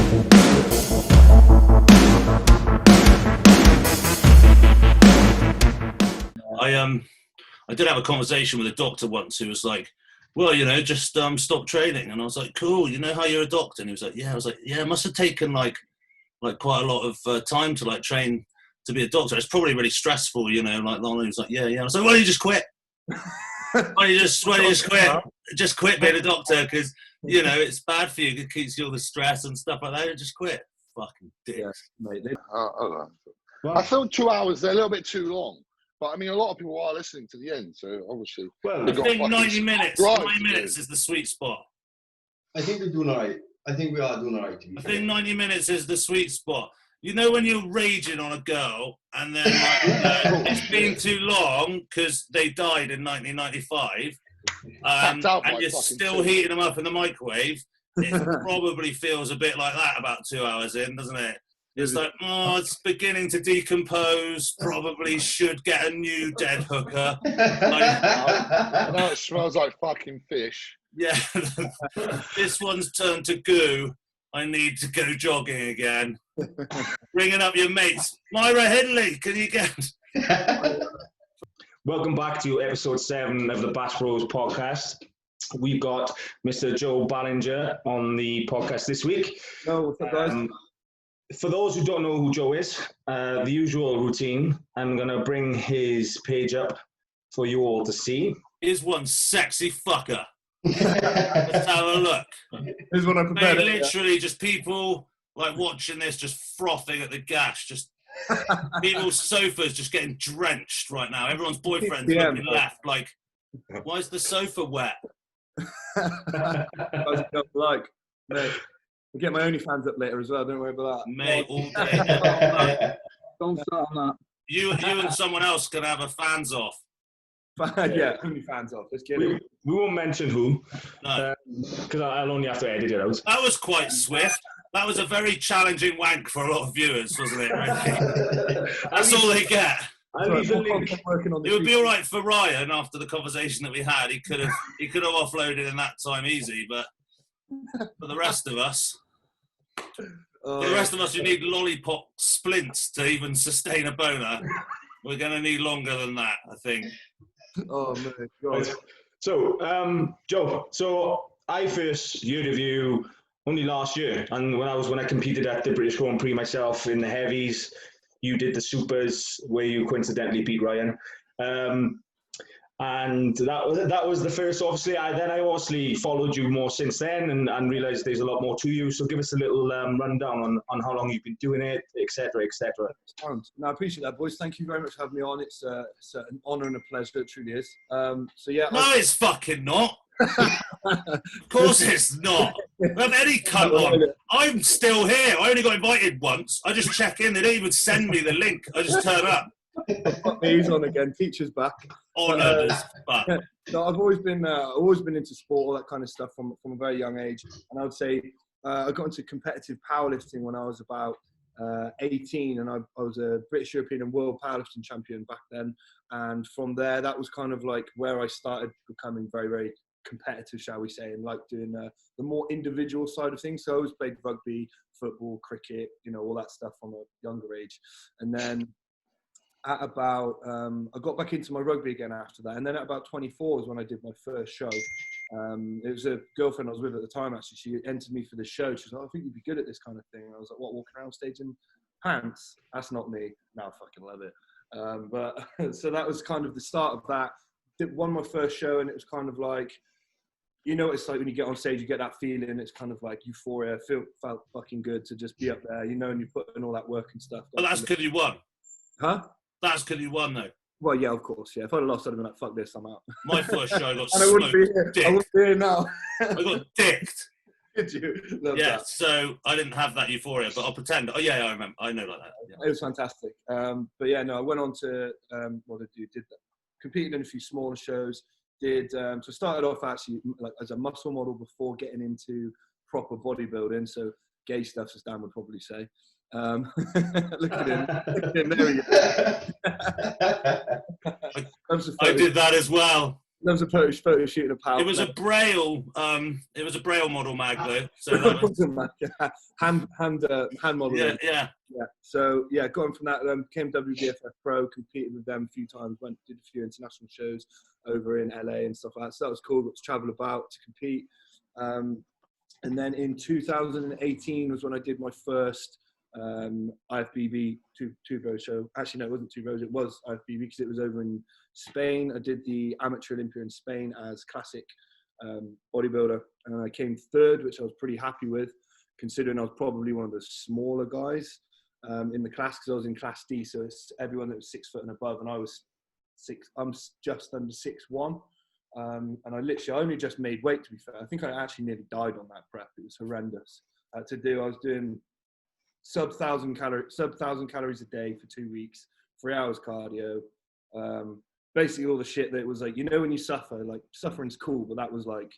I did have a conversation with a doctor once who was like, well, you know, just stop training. And I was like, cool, you know how you're a doctor? And he was like, yeah. I was like, yeah, it must have taken like quite a lot of time to like train to be a doctor. It's probably really stressful, you know, like, he was like, yeah. I was like, why don't you just quit? Why don't you just quit? Just quit being a doctor, because, you know, it's bad for you. It keeps you all the stress and stuff like that. Just quit. Fucking dicks. Yeah, mate. I don't know. I feel 2 hours, they're a little bit too long. But, I mean, a lot of people are listening to the end, so obviously... Well, I think 90 minutes. 90 minutes is the sweet spot. I think we're doing all right. I think we are doing all right. I think 90 minutes is the sweet spot. You know when you're raging on a girl and then like, it's been too long because they died in 1995 and you're still heating them up in the microwave, it probably feels a bit like that about 2 hours in, doesn't it? It's like, oh, it's beginning to decompose. Probably should get a new dead hooker. I know it smells like fucking fish. Yeah, this one's turned to goo. I need to go jogging again. Ringing up your mates. Myra Hindley, can you get... Welcome back to episode 7 of the Bash Bros podcast. We've got Mr. Joe Ballenger on the podcast this week. Oh, what's up, guys? For those who don't know who Joe is, the usual routine, I'm going to bring his page up for you all to see. Here's one sexy fucker. Let's have a look. Here's what I prepared. Literally just people like watching this just frothing at the gash, just people's sofas just getting drenched right now. Everyone's boyfriend's looking left like, why is the sofa wet? Like, mate. I'll get my OnlyFans up later as well, don't worry about that. Mate, all day. Don't start on that. You and someone else can have a fans off. Yeah, OnlyFans off. Let's get it. We won't mention who, No. because I'll only have to edit it out. That was quite swift. That was a very challenging wank for a lot of viewers, wasn't it? Really? That's all they get. It would be all right for Ryan after the conversation that we had. He could have offloaded in that time easy, but for the rest of us... For the rest of us who need lollipop splints to even sustain a boner, we're going to need longer than that, I think. Oh, man. God. So, Joe, so I first heard of you only last year, and when I competed at the British Grand Prix myself in the heavies, you did the supers where you coincidentally beat Ryan. And that was the first, obviously. I obviously followed you more since then and realised there's a lot more to you. So give us a little rundown on how long you've been doing it, etc., etc. No, I appreciate that, boys. Thank you very much for having me on. It's an honour and a pleasure. It truly is. So yeah. No, it's fucking not. Of course it's not. Have any cunt on. I'm still here. I only got invited once. I just check in. They don't even send me the link. I just turn up. He's on again. Teacher's back. Oh no, but no, I've always been into sport, all that kind of stuff from a very young age. And I would say I got into competitive powerlifting when I was about 18, and I was a British, European, and world powerlifting champion back then. And from there, that was kind of like where I started becoming very, very competitive, shall we say, and like doing the more individual side of things. So I always played rugby, football, cricket, you know, all that stuff from a younger age. And then at about, I got back into my rugby again after that. And then at about 24 is when I did my first show. It was a girlfriend I was with at the time, actually. She entered me for the show. She was like, I think you'd be good at this kind of thing. And I was like, what, walking around stage in pants? That's not me. Now I fucking love it. But so that was kind of the start of that. Won my first show, and it was kind of like, you know, it's like when you get on stage, you get that feeling. It's kind of like euphoria. Felt fucking good to just be up there, you know, and you put in all that work and stuff. But that's because you won. Huh? That's because you won, though. Well, yeah, of course, yeah. If I'd have lost, I'd have been like, fuck this, I'm out. My first show, I got and I wouldn't be here now. I got dicked. Did you? Love yeah, that. So I didn't have that euphoria, but I'll pretend. Oh, yeah, I remember. I know like that. Yeah. It was fantastic. But yeah, no, I went on to, competed in a few smaller shows. So started off actually like as a muscle model before getting into proper bodybuilding. So gay stuff, as Dan would probably say. Look at him. There he is. I did that as well. loves a photo shoot in a power. It was a Braille. It was a Braille model mag though. So that was, hand model. yeah, yeah. So yeah, got him from that. Became WBFF Pro. Competed with them a few times. Did a few international shows over in LA and stuff like that. So that was cool. Got to travel about to compete. And then in 2018 was when I did my first IFBB two row show. Actually, no, it wasn't 2 rows. It was IFBB because it was over in Spain. I did the Amateur Olympia in Spain as classic bodybuilder, and I came 3rd, which I was pretty happy with, considering I was probably one of the smaller guys in the class because I was in Class D. So it's everyone that was 6 foot and above, and I was I'm just under 6'1". And I only just made weight, to be fair. I think I actually nearly died on that prep. It was horrendous to do. I was doing sub 1,000 calories a day for 2 weeks, 3 hours cardio, basically all the shit that was like, you know, when you suffer, like suffering's cool, but that was like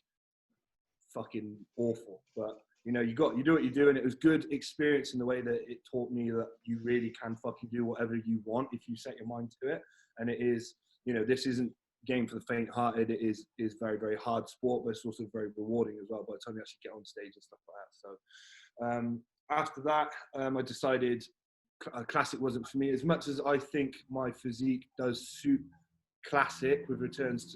fucking awful. But you know, you do what you do, and it was good experience in the way that it taught me that you really can fucking do whatever you want if you set your mind to it. And it is, you know, this isn't game for the faint-hearted. It is very, very hard sport, but it's also very rewarding as well by the time you actually get on stage and stuff like that. So after that, I decided classic wasn't for me. As much as I think my physique does suit classic with regards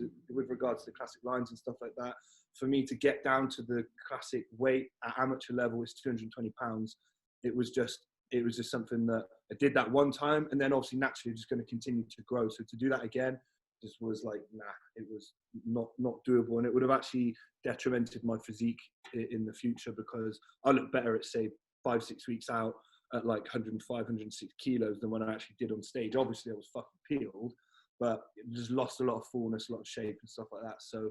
to the classic lines and stuff like that, for me to get down to the classic weight at amateur level is 220 pounds. It was just something that I did that one time, and then obviously naturally just going to continue to grow. So to do that again just was like, nah, it was not doable, and it would have actually detrimented my physique in the future, because I look better at, say, 5-6 weeks out at like 105, 106 kilos than when I actually did on stage. Obviously I was fucking peeled, but it just lost a lot of fullness, a lot of shape and stuff like that. So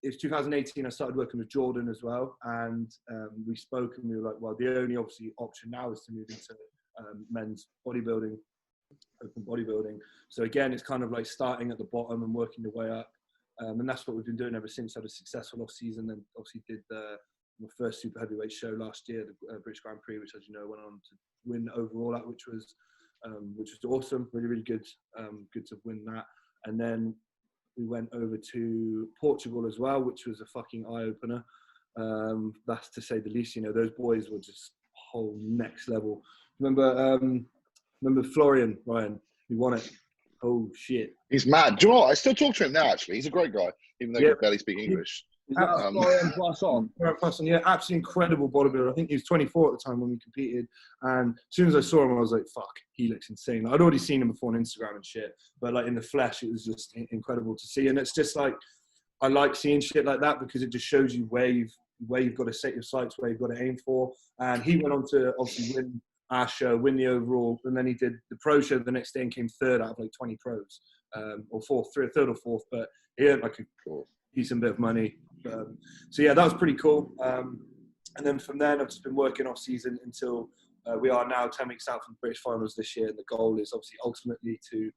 it's 2018. I started working with Jordan as well, and we spoke, and we were like, well, the only obviously option now is to move into men's bodybuilding, open bodybuilding. So again, it's kind of like starting at the bottom and working your way up, and that's what we've been doing ever since. I had a successful off season, and obviously did my first super heavyweight show last year, the British Grand Prix, which, as you know, went on to win overall at, which was awesome, really, really good, good to win that. And then we went over to Portugal as well, which was a fucking eye-opener. That's to say the least. You know, those boys were just whole next level. Remember Florian, Ryan, he won it. Oh, shit. He's mad. Do you know what? I still talk to him now, actually. He's a great guy, even though he can barely speak English. Florian Poisson, yeah, absolutely incredible bodybuilder. I think he was 24 at the time when we competed, and as soon as I saw him, I was like, fuck, he looks insane. I'd already seen him before on Instagram and shit, but like in the flesh, it was just incredible to see. And it's just like, I like seeing shit like that, because it just shows you where you've got to set your sights, where you've got to aim for. And he went on to obviously win our show, win the overall, and then he did the pro show the next day and came 3rd out of like 20 pros, or 4th, 3rd or 4th, but he earned like a decent bit of money. So yeah, that was pretty cool. And then from then, I've just been working off season until we are now 10 weeks out from the British finals this year. And the goal is obviously ultimately to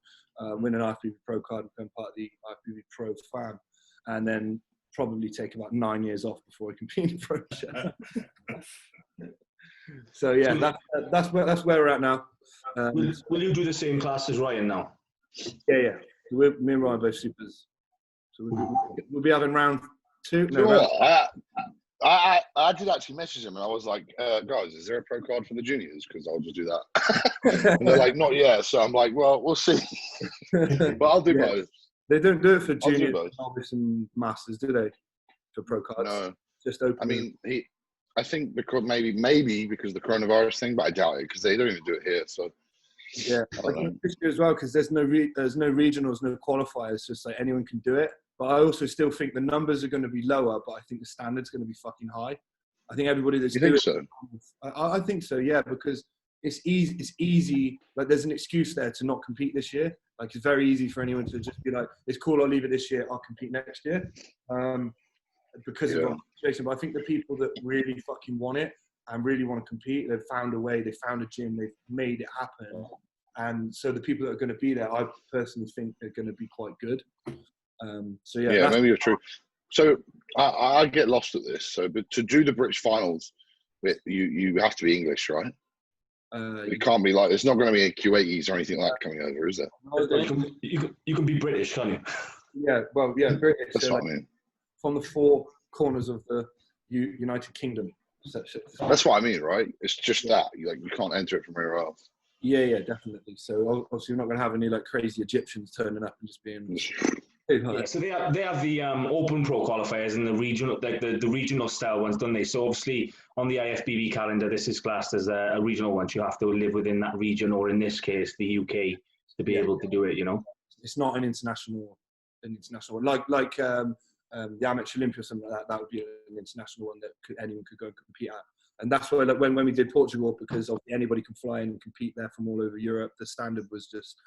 win an IFBB Pro card and become part of the IFBB Pro fam, and then probably take about 9 years off before I compete in the Pro show. So yeah, that's where we're at now. Will you do the same class as Ryan now? Yeah. Me and Ryan both supers. So we'll be having round 2. No, Sure. I did actually message him, and I was like, guys, is there a pro card for the juniors? Because I'll just do that. And they're like, not yet. So I'm like, well, we'll see. But I'll do both. They don't do it for juniors, novice and masters, do they? For pro cards? No. Just open. I mean, I think because maybe because of the coronavirus thing, but I doubt it, because they don't even do it here. So yeah, I think this year as well, because there's no regionals, no qualifiers. Just like anyone can do it. But I also still think the numbers are going to be lower, but I think the standard's going to be fucking high. I think everybody that's doing it. You think so? I think so, yeah, because it's easy. It's easy. Like, there's an excuse there to not compete this year. Like, it's very easy for anyone to just be like, it's cool, I'll leave it this year, I'll compete next year. Because of the situation. But I think the people that really fucking want it and really want to compete, they've found a way, they found a gym, they've made it happen. And so the people that are going to be there, I personally think they're going to be quite good. So yeah, maybe you're true. So I get lost at this. So, but to do the British finals, you have to be English, right? It can't be like, there's not going to be a Q80s or anything like that coming over, is there? You can be British, can't you? Yeah, well, yeah, British. That's so, what I mean. From the four corners of the United Kingdom. That's what I mean, right? It's just that you can't enter it from anywhere else. Yeah, definitely. So obviously, you're not going to have any like crazy Egyptians turning up and just being. Yeah, so they have the Open Pro qualifiers and the regional, like the regional style ones, don't they? So obviously on the IFBB calendar, this is classed as a regional one. So you have to live within that region, or in this case, the UK, to be able to do it. You know, it's not an international one like the Amateur Olympia or something like that. That would be an international one that anyone could go and compete at. And that's why, like, when we did Portugal, because obviously anybody can fly in and compete there from all over Europe, the standard was just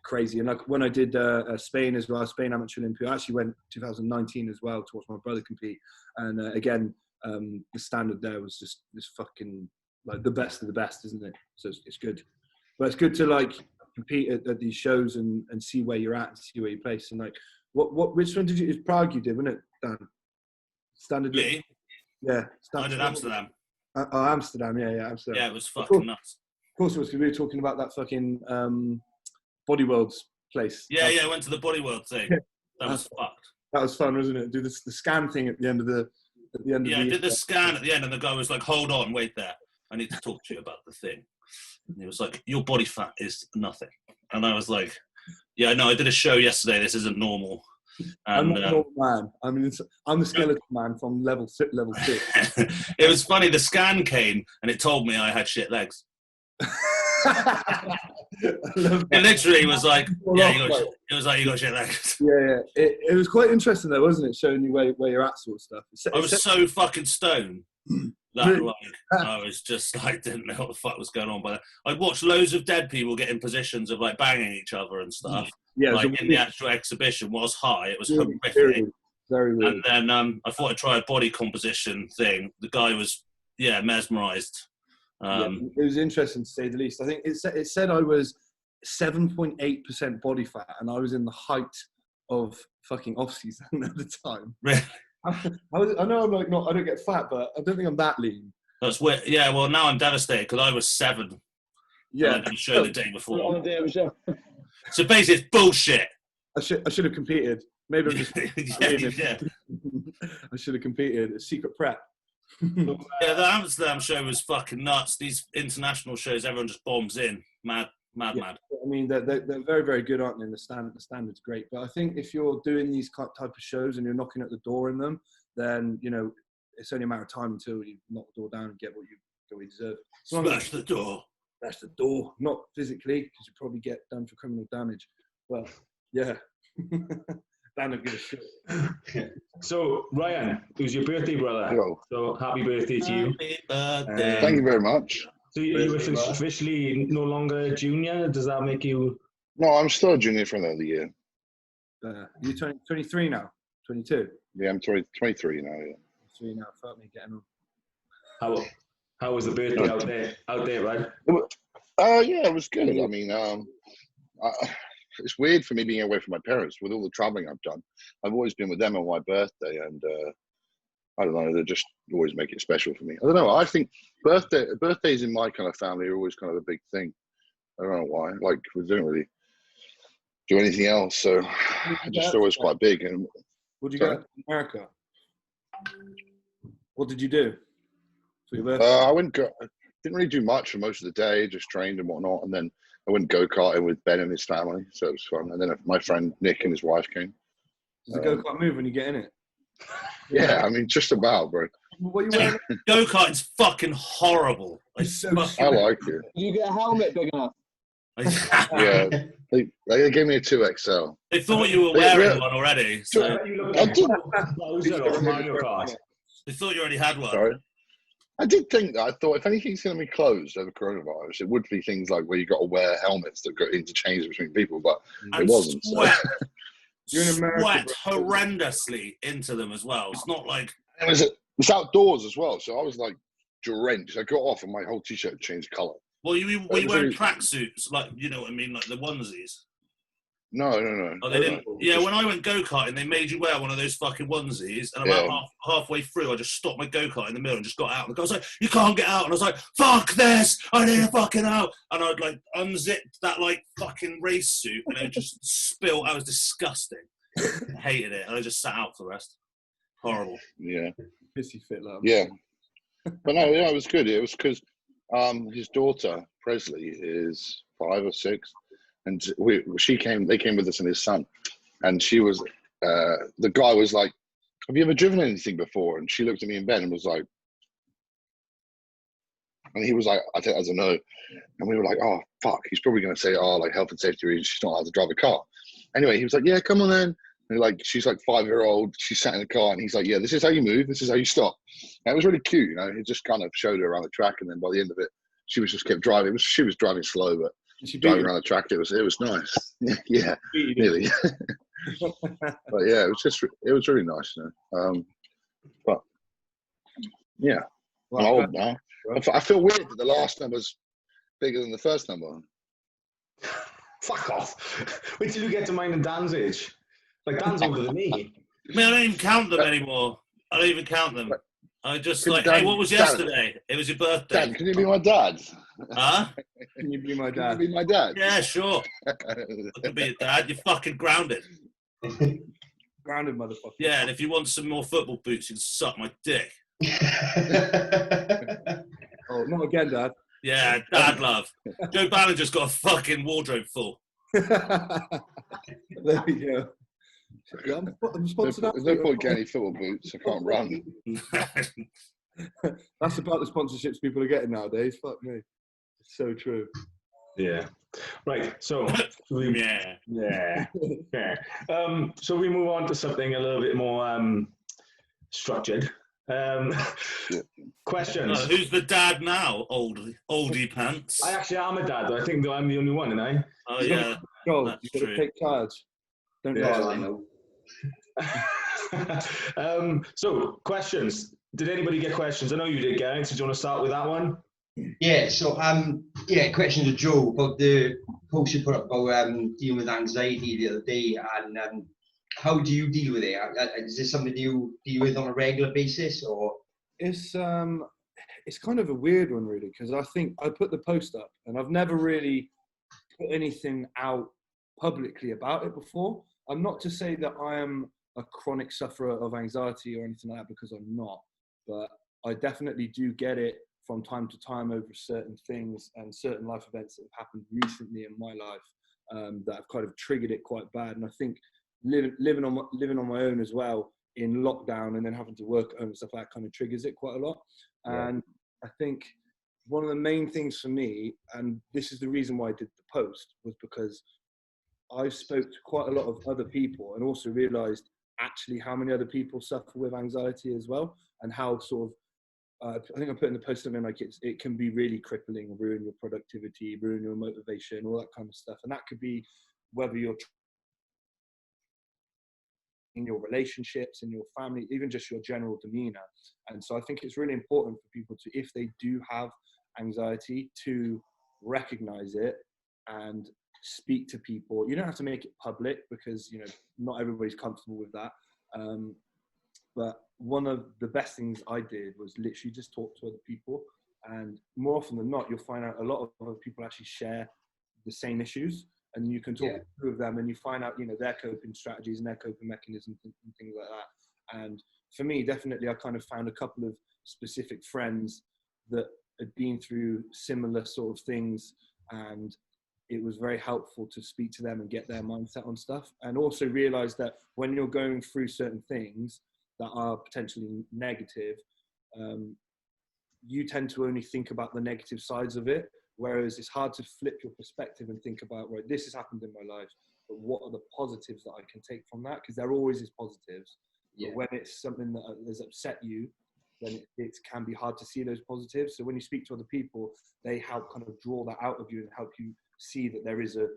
crazy. And like when I did Spain as well, Spain Amateur Olympia, I actually went 2019 as well to watch my brother compete. And again, the standard there was just this fucking like the best of the best, isn't it? So it's good. But it's good to like compete at these shows and see where you're at and see where you place. And like, which one did you? It was Prague you did, wasn't it, Dan? Standard. Me? Yeah. I did Amsterdam. Amsterdam. Yeah, Amsterdam. Yeah, it was fucking nuts. Of course it was, because we were talking about that fucking Body Worlds place. Yeah, I went to the Body World thing. That was fucked. That was fun, wasn't it? Do the scan thing at the end of the. I did the scan at the end, and the guy was like, "Hold on, wait there. I need to talk to you about the thing." And he was like, "Your body fat is nothing." And I was like, "Yeah, no, I did a show yesterday. This isn't normal." And, I'm not a normal man. I mean, I'm the skeleton man from level 6. It was funny. The scan came, and it told me I had shit legs. It literally was like, it was like, you got shit legs. Yeah. It was quite interesting though, wasn't it? Showing you where you're at, sort of stuff. I was so fucking stoned that like I was just like didn't know what the fuck was going on. But I'd watched loads of dead people get in positions of like banging each other and stuff. Yeah, like in the actual exhibition was high. It was horrific. Very weird. And then I thought I'd try a body composition thing. The guy was mesmerised. It was interesting to say the least. I think it said I was 7.8% body fat, and I was in the height of fucking off season at the time. Really? I know I'm like not. I don't get fat, but I don't think I'm that lean. That's weird. Yeah. Well, now I'm devastated because I was 7. Yeah. I didn't show the day before. So basically, it's bullshit. I should have competed. Maybe I'm just. Yeah. I should have competed. A secret prep. Yeah, the Amsterdam show was fucking nuts. These international shows, everyone just bombs in. Mad. I mean, they're very, very good, aren't they? The standard's great. But I think if you're doing these type of shows and you're knocking at the door in them, then, you know, it's only a matter of time until you knock the door down and get what you deserve. Smash the door. Smash the door. Not physically, because you probably get done for criminal damage. Well, yeah. Dan don't give a shit. So, Ryan, it was your birthday, brother. Hello. So, happy birthday to you. Happy birthday. Thank you very much. So, you're officially no longer a junior? Does that make you... No, I'm still a junior for another year. You're 23 now? 22? Yeah, I'm 23 now, yeah. 23 now, fuck me, getting on. How was the birthday out there, right? Yeah, it was good. I mean, it's weird for me being away from my parents with all the traveling I've done. I've always been with them on my birthday, and I don't know, they just always make it special for me. I don't know, I think birthdays in my kind of family are always kind of a big thing. I don't know why. Like, we don't really do anything else, so just always quite big. And what did you go to America? What did you do for your birthday? I didn't really do much for most of the day, just trained and whatnot, and then I went go-karting with Ben and his family, so it was fun. And then my friend Nick and his wife came. Does the go-kart move when you get in it? Yeah, I mean, just about, bro. What are you wearing? Go-karting's fucking horrible. I like it. Did you get a helmet big enough? Yeah, they gave me a 2XL. They thought you were wearing one already. So. I did. They thought you already had one. Sorry. I did think that. I thought if anything's going to be closed over coronavirus, it would be things like where you got to wear helmets that go interchange between people, but it wasn't. Sweat, You're in America, sweat horrendously into them as well. It's not like it's outdoors as well, so I was like drenched. I got off and my whole t-shirt changed colour. Well, were you wearing tracksuits, like, you know what I mean, like the onesies? No. Oh, they didn't. Yeah, when I went go-karting, they made you wear one of those fucking onesies, and about halfway through, I just stopped my go-kart in the middle and just got out. And the guy was like, "You can't get out," and I was like, "Fuck this! I need to fucking out!" And I'd like unzipped that like fucking race suit, and it just spilled. I was disgusting. I hated it, and I just sat out for the rest. Horrible. Yeah. Pissy fit, love. Yeah. But no, it was good. It was because his daughter Presley is 5 or 6, and they came with us and his son, and she was the guy was like, "Have you ever driven anything before?" And she looked at me and Ben and was like, and he was like, "I don't know," and we were like, "Oh fuck, he's probably going to say, oh, like health and safety reasons, she's not allowed to drive a car." Anyway, he was like, "Yeah, come on then." And like, she's like 5-year-old, she sat in the car, and he's like, "Yeah, this is how you move, this is how you stop." And it was really cute, you know. He just kind of showed her around the track, and then by the end of it, she was just kept driving. She was driving slow, but driving around the track, it was nice. Yeah, really. But yeah, it was really nice, you know. But yeah, I'm old now. I feel weird that the last number's bigger than the first number. Fuck off. Wait till you get to mine and Dan's age. Like, Dan's older than me. I mean, I don't even count them anymore. I don't even count them. I just like, Dad, hey, what was yesterday? It was your birthday. Dad, can you be my dad? Huh? Can you be my dad? Can you be my dad? Yeah, sure. I can be your dad. You're fucking grounded. Grounded, motherfucker. Yeah, and if you want some more football boots, you can suck my dick. Oh, not again, Dad. Yeah, dad love. Joe Ballenger's got a fucking wardrobe full. There we go. Yeah, I'm sponsored out. There's no point getting any football boots. I can't run. That's about the sponsorships people are getting nowadays. Fuck me. It's so true. Yeah. Right. So yeah. So we move on to something a little bit more structured. Questions. Who's the dad now? Oldie pants. I actually am a dad. I think I'm the only one, and I. Oh yeah. Go. That's You got to take charge. Don't I know. So questions. Did anybody get questions? I know you did, Gary. So do you want to start with that one? Yeah. So question to Joe about the post you put up about dealing with anxiety the other day, and how do you deal with it? Is this something you deal with on a regular basis, or? It's kind of a weird one, really, because I think I put the post up and I've never really put anything out publicly about it before. I'm not to say that I am a chronic sufferer of anxiety or anything like that, because I'm not, but I definitely do get it from time to time over certain things and certain life events that have happened recently in my life that have kind of triggered it quite bad. And I think living on my own as well in lockdown and then having to work at home and stuff like that kind of triggers it quite a lot. And I think one of the main things for me, and this is the reason why I did the post, was because I've spoke to quite a lot of other people and also realized actually how many other people suffer with anxiety as well, and how sort of I think I put in the post something like it can be really crippling, ruin your productivity, ruin your motivation, all that kind of stuff. And that could be whether you're in your relationships, in your family, even just your general demeanor. And so I think it's really important for people to, if they do have anxiety, to recognize it and speak to people. You don't have to make it public because, you know, not everybody's comfortable with that. But one of the best things I did was literally just talk to other people. And more often than not, you'll find out a lot of other people actually share the same issues. And you can talk with them and you find out, you know, their coping strategies and their coping mechanisms and things like that. And for me, definitely, I kind of found a couple of specific friends that had been through similar sort of things. And it was very helpful to speak to them and get their mindset on stuff. And also realize that when you're going through certain things that are potentially negative, you tend to only think about the negative sides of it. Whereas it's hard to flip your perspective and think about, right, this has happened in my life, but what are the positives that I can take from that? Because there always is positives. Yeah. But when it's something that has upset you, then it can be hard to see those positives. So when you speak to other people, they help kind of draw that out of you and help you see that there is a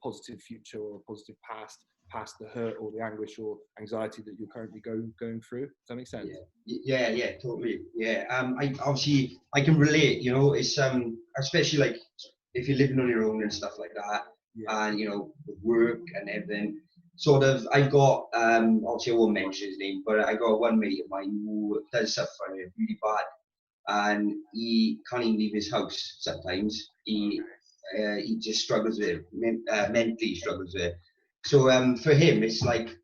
positive future or a positive past the hurt or the anguish or anxiety that you're currently going through. Does that make sense? Yeah, totally. Yeah. I can relate, you know, it's especially like if you're living on your own and stuff like that, and with work and everything. Sort of, I got obviously I won't mention his name, but I got one mate of mine who does suffer really bad, and he can't even leave his house sometimes. He just struggles with it, mentally struggles with it. So for him, it's like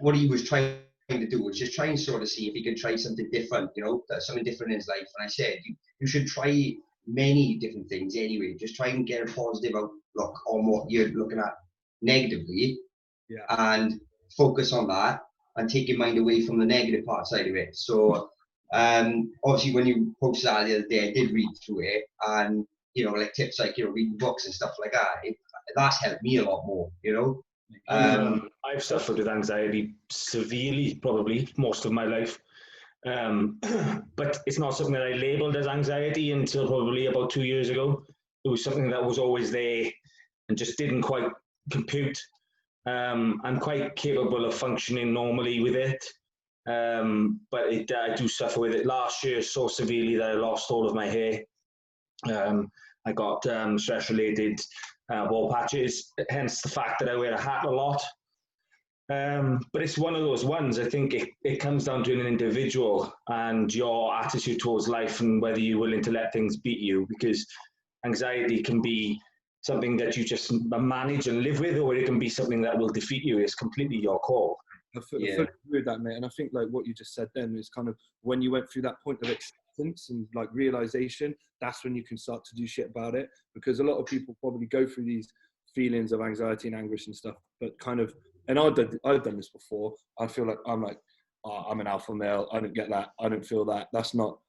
what he was trying to do was just try and sort of see if he could try something different, something different in his life. And I said, you should try many different things anyway. Just try and get a positive outlook on what you're looking at negatively, and focus on that and take your mind away from the negative part side of it. So obviously when you posted that the other day, I did read through it, and like tips like reading books and stuff like that, that's helped me a lot more. I've suffered with anxiety severely, probably most of my life, but it's not something that I labelled as anxiety until probably about 2 years ago. It was something that was always there and just didn't quite compute. I'm quite capable of functioning normally with it, but I do suffer with it. Last year so severely that I lost all of my hair. I got stress-related bald patches, hence the fact that I wear a hat a lot. But it's one of those ones, I think it comes down to an individual and your attitude towards life and whether you're willing to let things beat you, because anxiety can be something that you just manage and live with, or it can be something that will defeat you. It's completely your call. I fully agree with that, mate. And I think like what you just said then is kind of when you went through that point of acceptance and like realization, that's when you can start to do shit about it. Because a lot of people probably go through these feelings of anxiety and anguish and stuff, but kind of, and I've done this before. I feel like I'm an alpha male. I don't get that. I don't feel that. That's not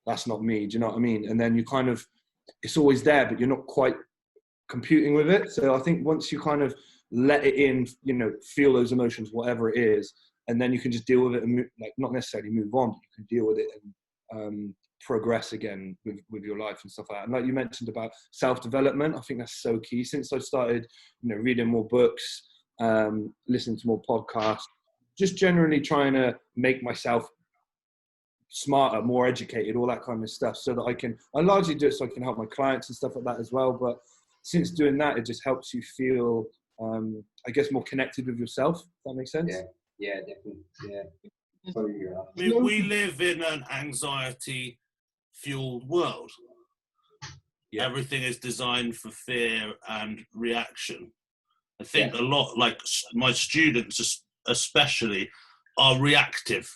me. Do you know what I mean? And then you kind of, it's always there, but you're not quite computing with it. So I think once you kind of let it in, feel those emotions, whatever it is, and then you can just deal with it and not necessarily move on, but you can deal with it and progress again with your life and stuff like that. And like you mentioned about self-development, I think that's so key. Since I've started, reading more books, listening to more podcasts, just generally trying to make myself smarter, more educated, all that kind of stuff, so that I largely do it so I can help my clients and stuff like that as well. But since doing that, it just helps you feel, I guess, more connected with yourself. If that makes sense? Yeah, definitely. Yeah. We live in an anxiety-fueled world. Yeah. Everything is designed for fear and reaction. I think a lot, like my students especially, are reactive.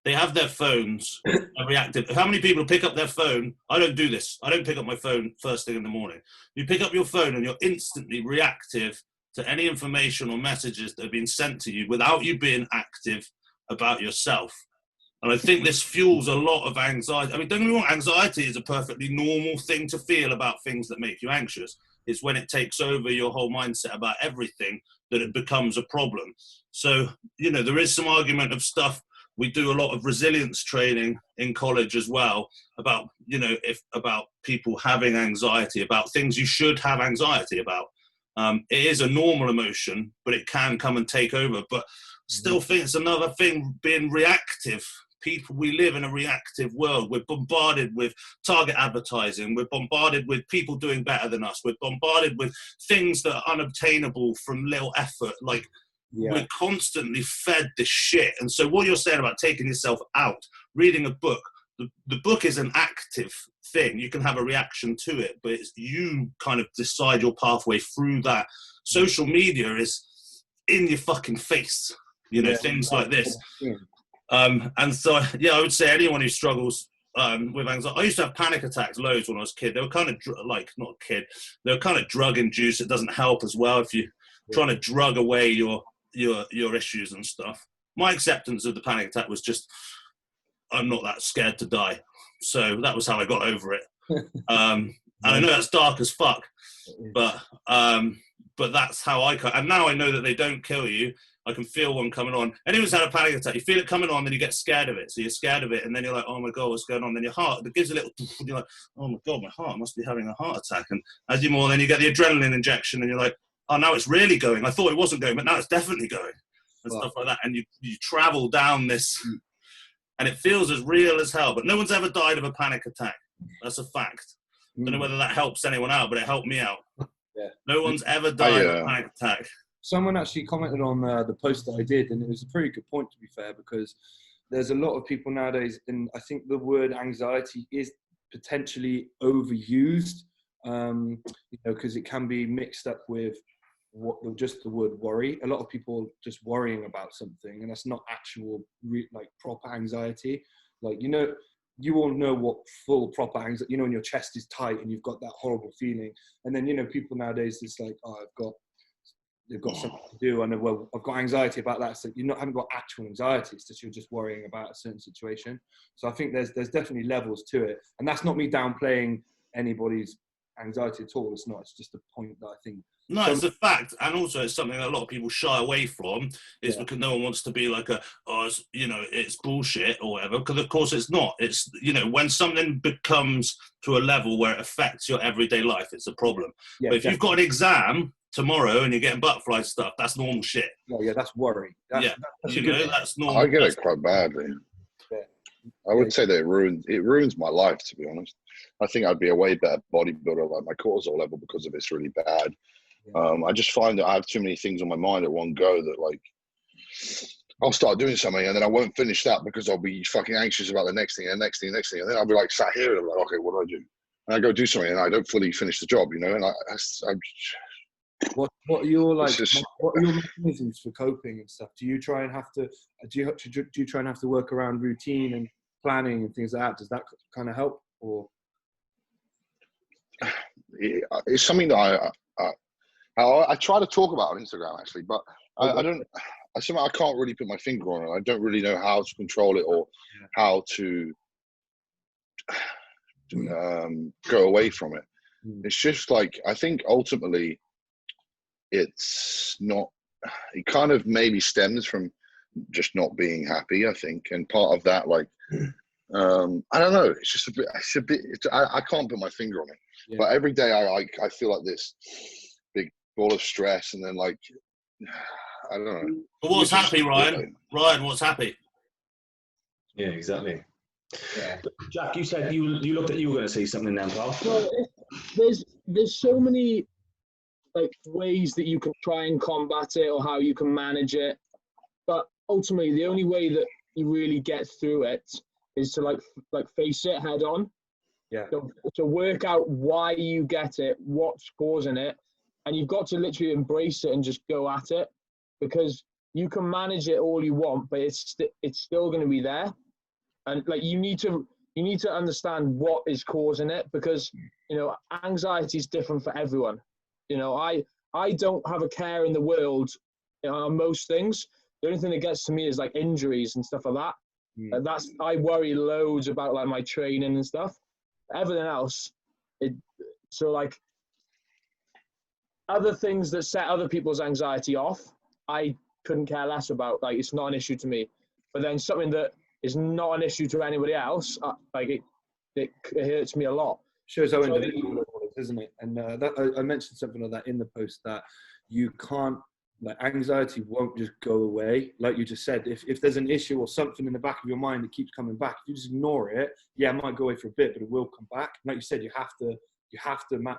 They have their phones are reactive. How many people pick up their phone? I don't do this. I don't pick up my phone first thing in the morning. You pick up your phone and you're instantly reactive to any information or messages that have been sent to you without you being active about yourself. And I think this fuels a lot of anxiety. I mean, don't get me wrong, anxiety is a perfectly normal thing to feel about things that make you anxious. It's when it takes over your whole mindset about everything that it becomes a problem. So, there is some argument of stuff. We do a lot of resilience training in college as well about, about people having anxiety, about things you should have anxiety about. It is a normal emotion, but it can come and take over. But still think it's another thing, being reactive. We live in a reactive world. We're bombarded with target advertising. We're bombarded with people doing better than us. We're bombarded with things that are unobtainable from little effort. Like, we're constantly fed this shit. And so what you're saying about taking yourself out, reading a book, the book is an active thing. You can have a reaction to it, but it's you kind of decide your pathway through that. Social media is in your fucking face, things like this. And so, I would say anyone who struggles with anxiety. I used to have panic attacks loads when I was a kid. They were kind of not a kid. They were kind of drug induced. It doesn't help as well if you're trying to drug away your issues and stuff. My acceptance of the panic attack was just, I'm not that scared to die. So that was how I got over it. And I know that's dark as fuck, but that's how and now I know that they don't kill you. I can feel one coming on. Anyone's had a panic attack, you feel it coming on, then you get scared of it. So you're scared of it, and then you're like, oh my God, what's going on? Then your heart, it gives a little, and you're like, oh my God, my heart must be having a heart attack. And as you more, then you get the adrenaline injection, and you're like, oh, now it's really going. I thought it wasn't going, but now it's definitely going. And stuff like that. And you travel down this, and it feels as real as hell. But no one's ever died of a panic attack. That's a fact. I don't know whether that helps anyone out, but it helped me out. No one's ever died of a yeah. panic attack. Someone actually commented on the post that I did, and it was a pretty good point, to be fair, because there's a lot of people nowadays, and I think the word anxiety is potentially overused, because it can be mixed up with just the word worry. A lot of people just worrying about something, and that's not actual proper anxiety. You all know what full proper anxiety, when your chest is tight and you've got that horrible feeling. And then, people nowadays, it's like, oh, they've got something to do, and I've got anxiety about that. So haven't got actual anxiety. It's just you're just worrying about a certain situation. So I think there's definitely levels to it, and that's not me downplaying anybody's anxiety at all. It's not. It's just a point that I think. No, it's a fact, and also it's something that a lot of people shy away from, is because no one wants to be like it's bullshit or whatever, because of course it's not. It's, when something becomes to a level where it affects your everyday life, it's a problem. Yeah, but if you've got an exam tomorrow and you're getting butterfly stuff, that's normal shit. Yeah, that's worry. That's that's normal. I get it quite badly. Yeah. I would say that it ruins my life, to be honest. I think I'd be a way better bodybuilder. Like, my cortisol level because of it's really bad. I just find that I have too many things on my mind at one go that, like, I'll start doing something and then I won't finish that because I'll be fucking anxious about the next thing and next thing and next thing. And then I'll be like sat here and I'm like, okay, what do I do? And I go do something and I don't fully finish the job, and What are your what are your mechanisms for coping and stuff? Do you try and have to work around routine and planning and things like that? Does that kind of help, or? It's something that I try to talk about on Instagram, actually, but I don't. I can't really put my finger on it. I don't really know how to control it or how to go away from it. It's just like, I think ultimately it's not. It kind of maybe stems from just not being happy, I think, and part of that, like, I don't know. It's just a bit. I can't put my finger on it. But every day I feel like this big ball of stress, and then, like, I don't know. But what's happy, Ryan? Ryan, what's happy? Yeah, exactly. Yeah. Jack, you said you looked at you were going to say something then, pal. Well, there's so many ways that you can try and combat it or how you can manage it, but ultimately the only way that you really get through it is to like face it head on. Yeah. To work out why you get it, what's causing it, and you've got to literally embrace it and just go at it, because you can manage it all you want, but it's still going to be there, and like you need to understand what is causing it, because anxiety is different for everyone. I don't have a care in the world on most things. The only thing that gets to me is like injuries and stuff like that. And I worry loads about like my training and stuff. Everything else, other things that set other people's anxiety off, I couldn't care less about. Like, it's not an issue to me. But then something that is not an issue to anybody else, it hurts me a lot. Shows how individual it is, isn't it? And I mentioned something like that in the post, that you can't, anxiety won't just go away. Like you just said, if there's an issue or something in the back of your mind that keeps coming back, if you just ignore it, it might go away for a bit, but it will come back. Like you said, you have to,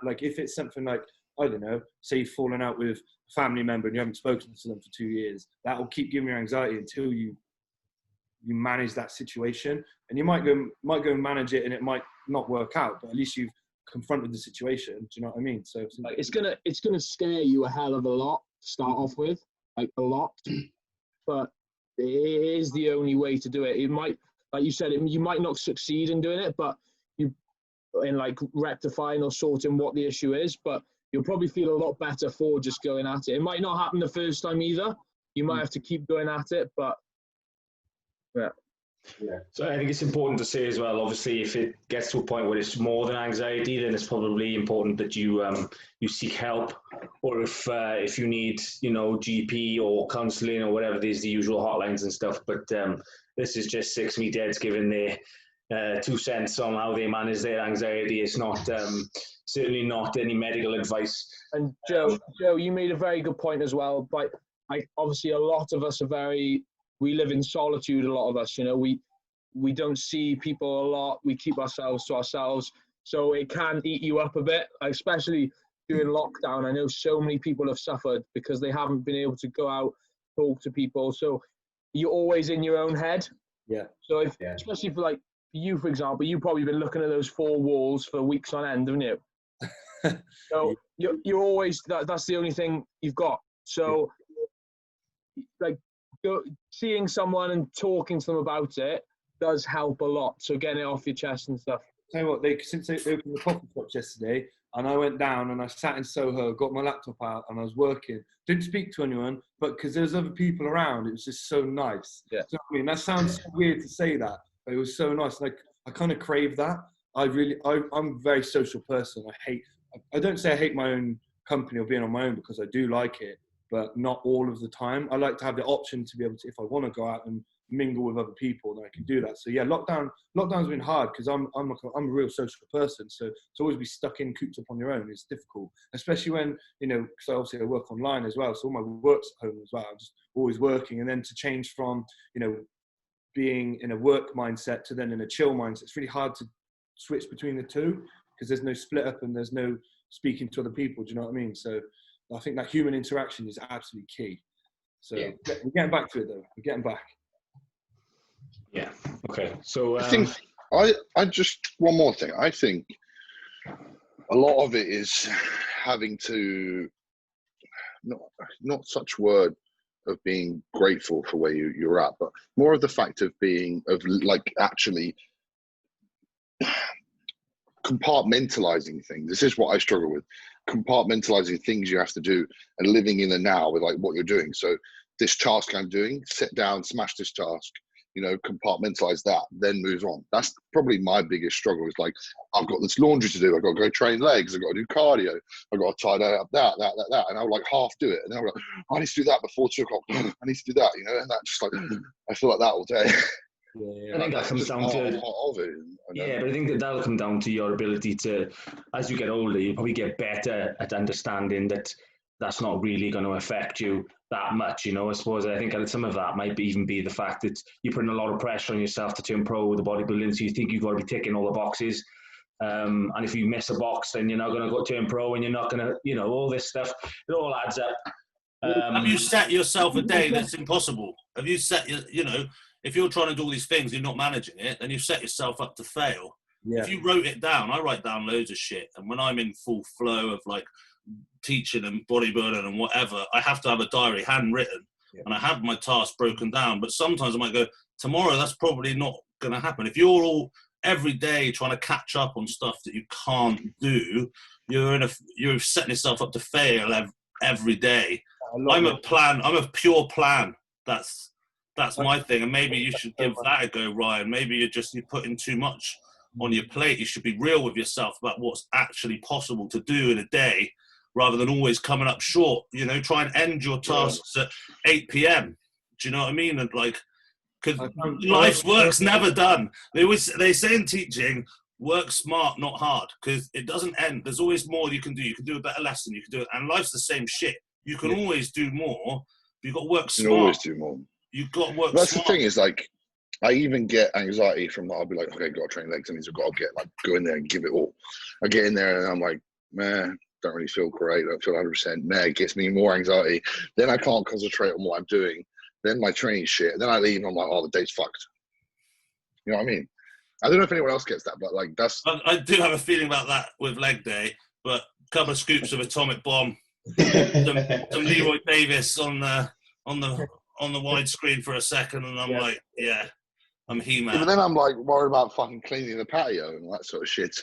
like, if it's something like, I don't know, say you've fallen out with a family member and you haven't spoken to them for 2 years, that will keep giving you anxiety until you manage that situation. And you might go and manage it and it might not work out, but at least you've confronted the situation. Do you know what I mean? So it's gonna scare you a hell of a lot to start off with, like a lot, but it is the only way to do it. It might, like you said, you might not succeed in doing it, but in rectifying or sorting what the issue is, but you'll probably feel a lot better for just going at it. It might not happen the first time either. You might have to keep going at it, but yeah. So I think it's important to say as well, obviously, if it gets to a point where it's more than anxiety, then it's probably important that you seek help, or if you need, GP or counselling or whatever, there's the usual hotlines and stuff. But this is just 6 meatheads giving their 2 cents on how they manage their anxiety. It's not certainly not any medical advice. And Joe, you made a very good point as well. But obviously, a lot of us we live in solitude, a lot of us, we don't see people a lot. We keep ourselves to ourselves. So it can eat you up a bit, especially during lockdown, I know so many people have suffered because they haven't been able to go out, talk to people. So you're always in your own head. Yeah. So especially for like you, for example, you've probably been looking at those 4 walls for weeks on end, haven't you? So you're always, that's the only thing you've got. So like seeing someone and talking to them about it does help a lot. So getting it off your chest and stuff. Tell you what, since they opened the coffee shops yesterday, and I went down and I sat in Soho, got my laptop out, and I was working. Didn't speak to anyone, but because there was other people around, it was just so nice. Yeah. So, I mean, that sounds so weird to say that, but it was so nice. Like, I kind of crave that. I'm a very social person. I don't say I hate my own company or being on my own, because I do like it, but not all of the time. I like to have the option to be able to, if I want to go out and mingle with other people, then I can do that. So yeah, lockdown's been hard because I'm a real social person. So to always be stuck in, cooped up on your own is difficult, especially when, you know, because obviously I work online as well. So all my work's at home as well. I'm just always working, and then to change from, you know, being in a work mindset to then in a chill mindset, it's really hard to switch between the two because there's no split up and there's no speaking to other people. Do you know what I mean? So I think that human interaction is absolutely key. So we're getting back to it though. We're getting back. Yeah. Okay. So I think I just one more thing. I think a lot of it is having to not such word of being grateful for where you're at, but more of the fact of actually compartmentalizing things. This is what I struggle with. Compartmentalizing things you have to do and living in the now with like what you're doing. So this task I'm doing, sit down, smash this task, you know, compartmentalize that, then move on. That's probably my biggest struggle is like, I've got this laundry to do. I've got to go train legs. I've got to do cardio. I've got to tie that up, that. And I'll like half do it. And then I'm like, I need to do that before 2 o'clock. I need to do that, you know, and that's just like, I feel like that all day. I think that comes down to but I think that'll come down to your ability to, as you get older, you probably get better at understanding that that's not really going to affect you that much. You know, I think some of that might even be the fact that you're putting a lot of pressure on yourself to turn pro with the bodybuilding, so you think you've got to be ticking all the boxes. And if you miss a box, then you're not going to go turn pro, and you're not going to, you know, all this stuff. It all adds up. Have you set yourself a day that's impossible? Have you set you know, if you're trying to do all these things, you're not managing it, then you set yourself up to fail. Yeah. If you wrote it down, I write down loads of shit, and when I'm in full flow of like teaching and bodybuilding and whatever, I have to have a diary handwritten, and I have my tasks broken down. But sometimes I might go, tomorrow that's probably not going to happen. If you're all every day trying to catch up on stuff that you can't do, you're setting yourself up to fail every day. I'm a pure plan. That's my thing, and maybe you should give that a go, Ryan. Maybe you're putting too much on your plate. You should be real with yourself about what's actually possible to do in a day, rather than always coming up short. You know, try and end your tasks at 8 p.m. Do you know what I mean? And like, because life's work's never done. They say in teaching, work smart, not hard, because it doesn't end. There's always more you can do. You can do a better lesson. You can do it, and life's the same shit. You can always do more. But you've got to work smart. You can always do more. You've got to work That's smart. The thing is, like, I even get anxiety from that. I'll be like, okay, got to train legs. That means I've got to go in there and give it all. I get in there and I'm like, man, don't really feel great. I don't feel 100%. Man, it gets me more anxiety. Then I can't concentrate on what I'm doing. Then my training's shit. Then I leave and I'm like, oh, the day's fucked. You know what I mean? I don't know if anyone else gets that, but like that's. I do have a feeling about that with leg day, but a couple of scoops of Atomic Bomb, some Leroy Davis on the widescreen for a second, and I'm like, yeah, I'm He-Man. But then I'm like worried about fucking cleaning the patio and all that sort of shit.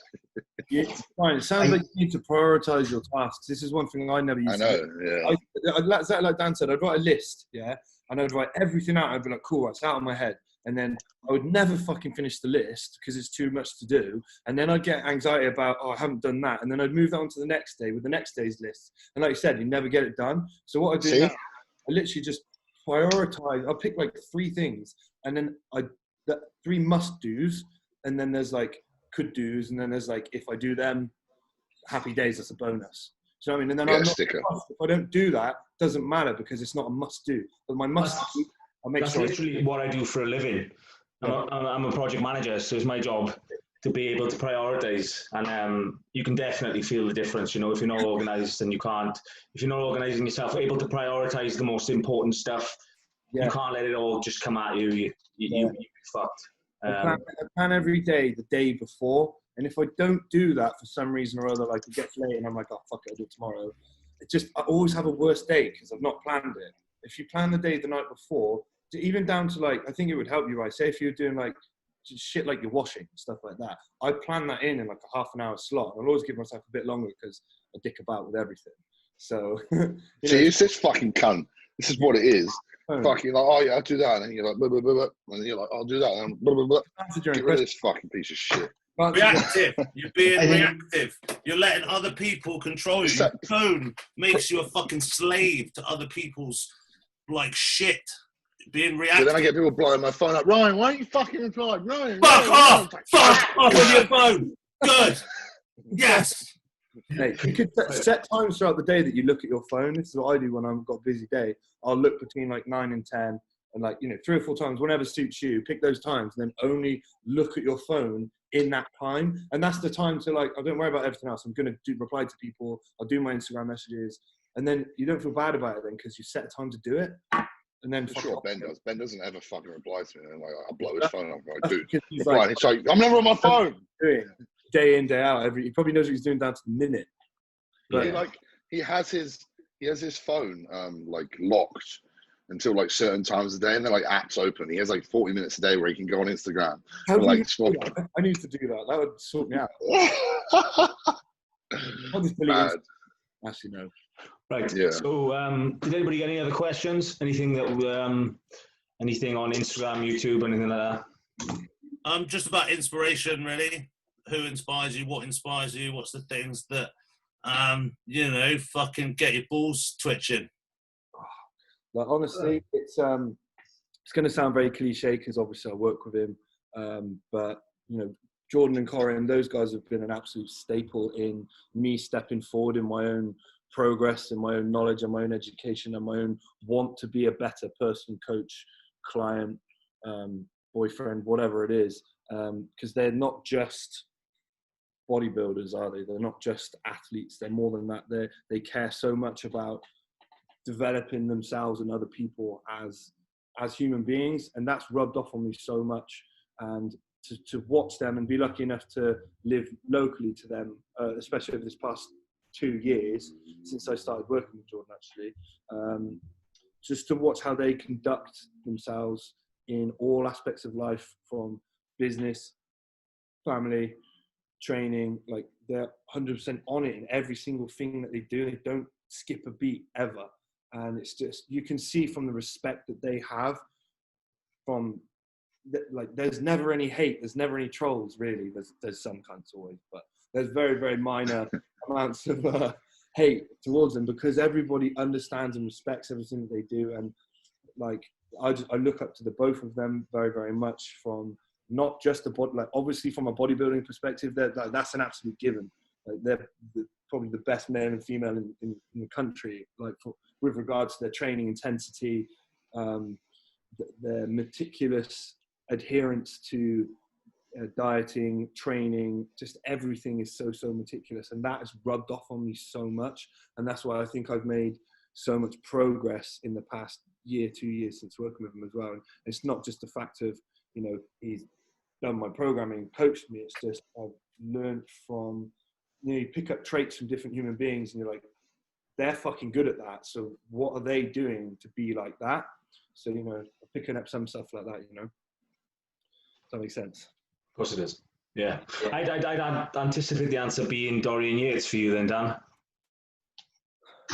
Yeah, it's fine. It sounds like you need to prioritize your tasks. This is one thing I never used to do. Yeah. Like Dan said, I'd write a list, and I'd write everything out. I'd be like, cool, it's out of my head. And then I would never fucking finish the list because it's too much to do. And then I'd get anxiety about, I haven't done that. And then I'd move that on to the next day with the next day's list. And like you said, you never get it done. So what I do now, I literally just prioritize. I'll pick like 3 things, and then that 3 must-dos, and then there's like could-dos, and then there's like, if I do them, happy days, that's a bonus. Do you know what I mean? And then if I don't do that, it doesn't matter because it's not a must-do. But my must-do, That's literally what I do for a living. I'm a project manager, so it's my job to be able to prioritize, and you can definitely feel the difference. You know, if you're not organized and if you're not organizing yourself, able to prioritize the most important stuff, Yeah. you can't let it all just come at you. You're fucked. I plan every day the day before, and if I don't do that for some reason or other, like it gets late and I'm like, oh fuck it, I'll do it tomorrow. I always have a worse day because I've not planned it. If you plan the day the night before, even down to like, I think it would help you, right? Say if you're doing like shit like you're washing and stuff like that, I plan that in like a half an hour slot. I'll always give myself a bit longer because I dick about with everything. So, See, it's this fucking cunt. This is what it is. Fucking like, oh yeah, I'll do that, and then you're like, blah, blah, blah, blah. And you're like, I'll do that, and blah, blah, blah. Get rid of this fucking piece of shit. Reactive. You're being reactive. You're letting other people control you. Your phone makes you a fucking slave to other people's like shit. Being reactive. So then I get people blowing my phone up. Ryan, why don't you fucking reply? Ryan, fuck off! Fuck off with your phone. Good. Yes. Hey, you could set times throughout the day that you look at your phone. This is what I do when I've got a busy day. I'll look between like 9 and 10, and like 3 or 4 times, whenever suits you. Pick those times, and then only look at your phone in that time. And that's the time to like, I don't worry about everything else. I'm gonna reply to people. I'll do my Instagram messages, and then you don't feel bad about it then because you set a time to do it. And then for sure, Ben does. Ben doesn't ever fucking reply to me. And like, I'll blow his phone up. I do. It's like, I'm never on my phone. Day in, day out. He probably knows what he's doing down to the minute. But he has his phone like locked until like certain times of the day, and then like apps open. He has like 40 minutes a day where he can go on Instagram. I need to do that. That would sort me out. Actually, no. Right. Yeah. So, did anybody get any other questions? Anything anything on Instagram, YouTube, anything like that? Just about inspiration, really. Who inspires you? What inspires you? What's the things that, fucking get your balls twitching? Like honestly, it's going to sound very cliche because obviously I work with him, but Jordan and Corin, those guys have been an absolute staple in me stepping forward in my own progress, in my own knowledge and my own education and my own want to be a better person, coach, client, boyfriend, whatever it is, because they're not just bodybuilders, are they? They're not just athletes. They're more than that. They care so much about developing themselves and other people as human beings, and that's rubbed off on me so much. And to watch them and be lucky enough to live locally to them, especially over this past 2 years since I started working with Jordan, actually, just to watch how they conduct themselves in all aspects of life, from business, family, training. Like they're 100% on it in every single thing that they do. They don't skip a beat ever. And it's just, you can see from the respect that they have from, like, there's never any hate, there's never any trolls, really. There's some cunts always, but there's very, very minor amounts of hate towards them, because everybody understands and respects everything that they do. And like, I look up to the both of them very, very much, from not just the body, like obviously from a bodybuilding perspective, that's an absolute given. Like they're probably the best male and female in the country, like with regards to their training intensity, their meticulous adherence to dieting, training, just everything is so meticulous, and that has rubbed off on me so much. And that's why I think I've made so much progress in the past year, 2 years since working with him as well. And it's not just the fact of, he's done my programming, coached me. It's just I've learned from, you pick up traits from different human beings, and you're like, they're fucking good at that. So what are they doing to be like that? So, picking up some stuff like that, Does that make sense? Of course it is. Yeah. I'd anticipate the answer being Dorian Yates for you then, Dan.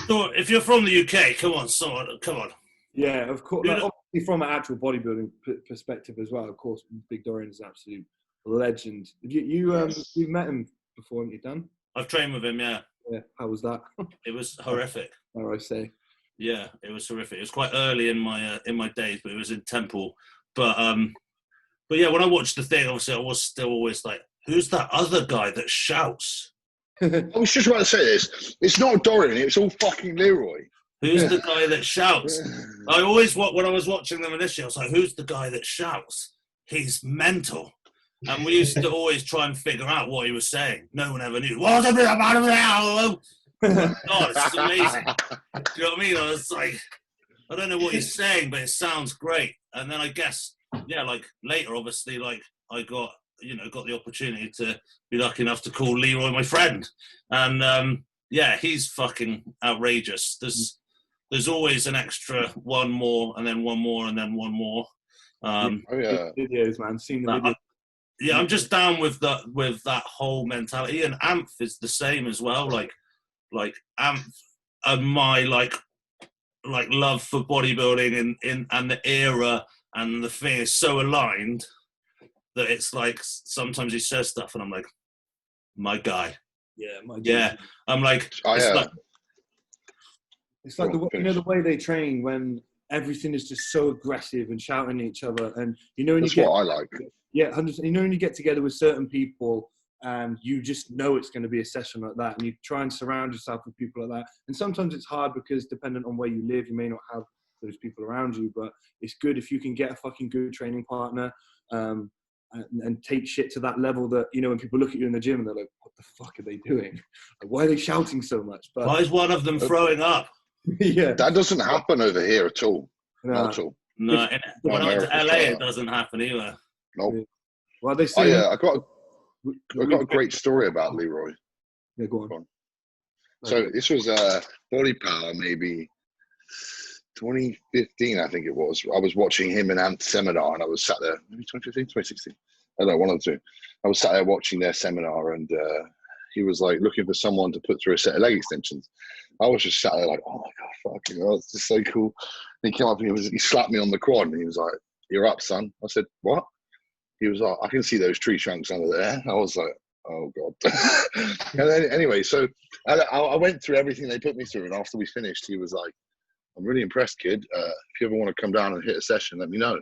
So if you're from the UK, come on. Yeah, of course. Like, obviously from an actual bodybuilding perspective as well, of course, Big Dorian is an absolute legend. You've met him before, haven't you, Dan? I've trained with him, yeah. Yeah, how was that? It was horrific. How I say? Yeah, it was horrific. It was quite early in my days, but it was in Temple. But yeah, when I watched the thing, obviously I was still always like, who's that other guy that shouts? I was just about to say this. It's not Dorian, it's all fucking Leroy. Who's the guy that shouts? I always, when I was watching them initially, I was like, who's the guy that shouts? He's mental. And we used to always try and figure out what he was saying. No one ever knew. God, it's just amazing. Do you know what I mean? I was like, I don't know what he's saying, but it sounds great. And then I guess, yeah, like later, obviously, like I got the opportunity to be lucky enough to call Leroy my friend. And yeah, he's fucking outrageous. There's always an extra one more, and then one more, and then one more. Videos, man. Seen the videos. Yeah, I'm just down with that whole mentality, and Amph is the same as well. Like Amph and my like love for bodybuilding and the era and the thing is so aligned that it's like sometimes he says stuff and I'm like, my guy. Yeah, my guy. Yeah, I'm like, it's like the way they train when everything is just so aggressive and shouting at each other, and that's what I like. Yeah, 100%. When you get together with certain people and you just know it's going to be a session like that, and you try and surround yourself with people like that. And sometimes it's hard because dependent on where you live, you may not have those people around you, but it's good if you can get a fucking good training partner and take shit to that level that, when people look at you in the gym and they're like, what the fuck are they doing? Like, why are they shouting so much? But why is one of them throwing up? Yeah. That doesn't happen over here at all. No. Not at all. No, when I went to LA, it doesn't happen either. Nope. Yeah. Well, they say... I got a great story about Leroy. Yeah, go on. So this was Body Power, maybe 2015, I think it was. I was watching him in Amp's seminar, and I was sat there, maybe 2015, 2016. I don't know, one of the two. I was sat there watching their seminar, and he was like looking for someone to put through a set of leg extensions. I was just sat there like, oh my God, fucking hell, it's just so cool. And he came up and he slapped me on the quad, and he was like, you're up, son. I said, what? He was like, I can see those tree trunks under there. I was like, oh God. And then anyway, so I went through everything they put me through, and after we finished, he was like, I'm really impressed, kid. If you ever want to come down and hit a session, let me know.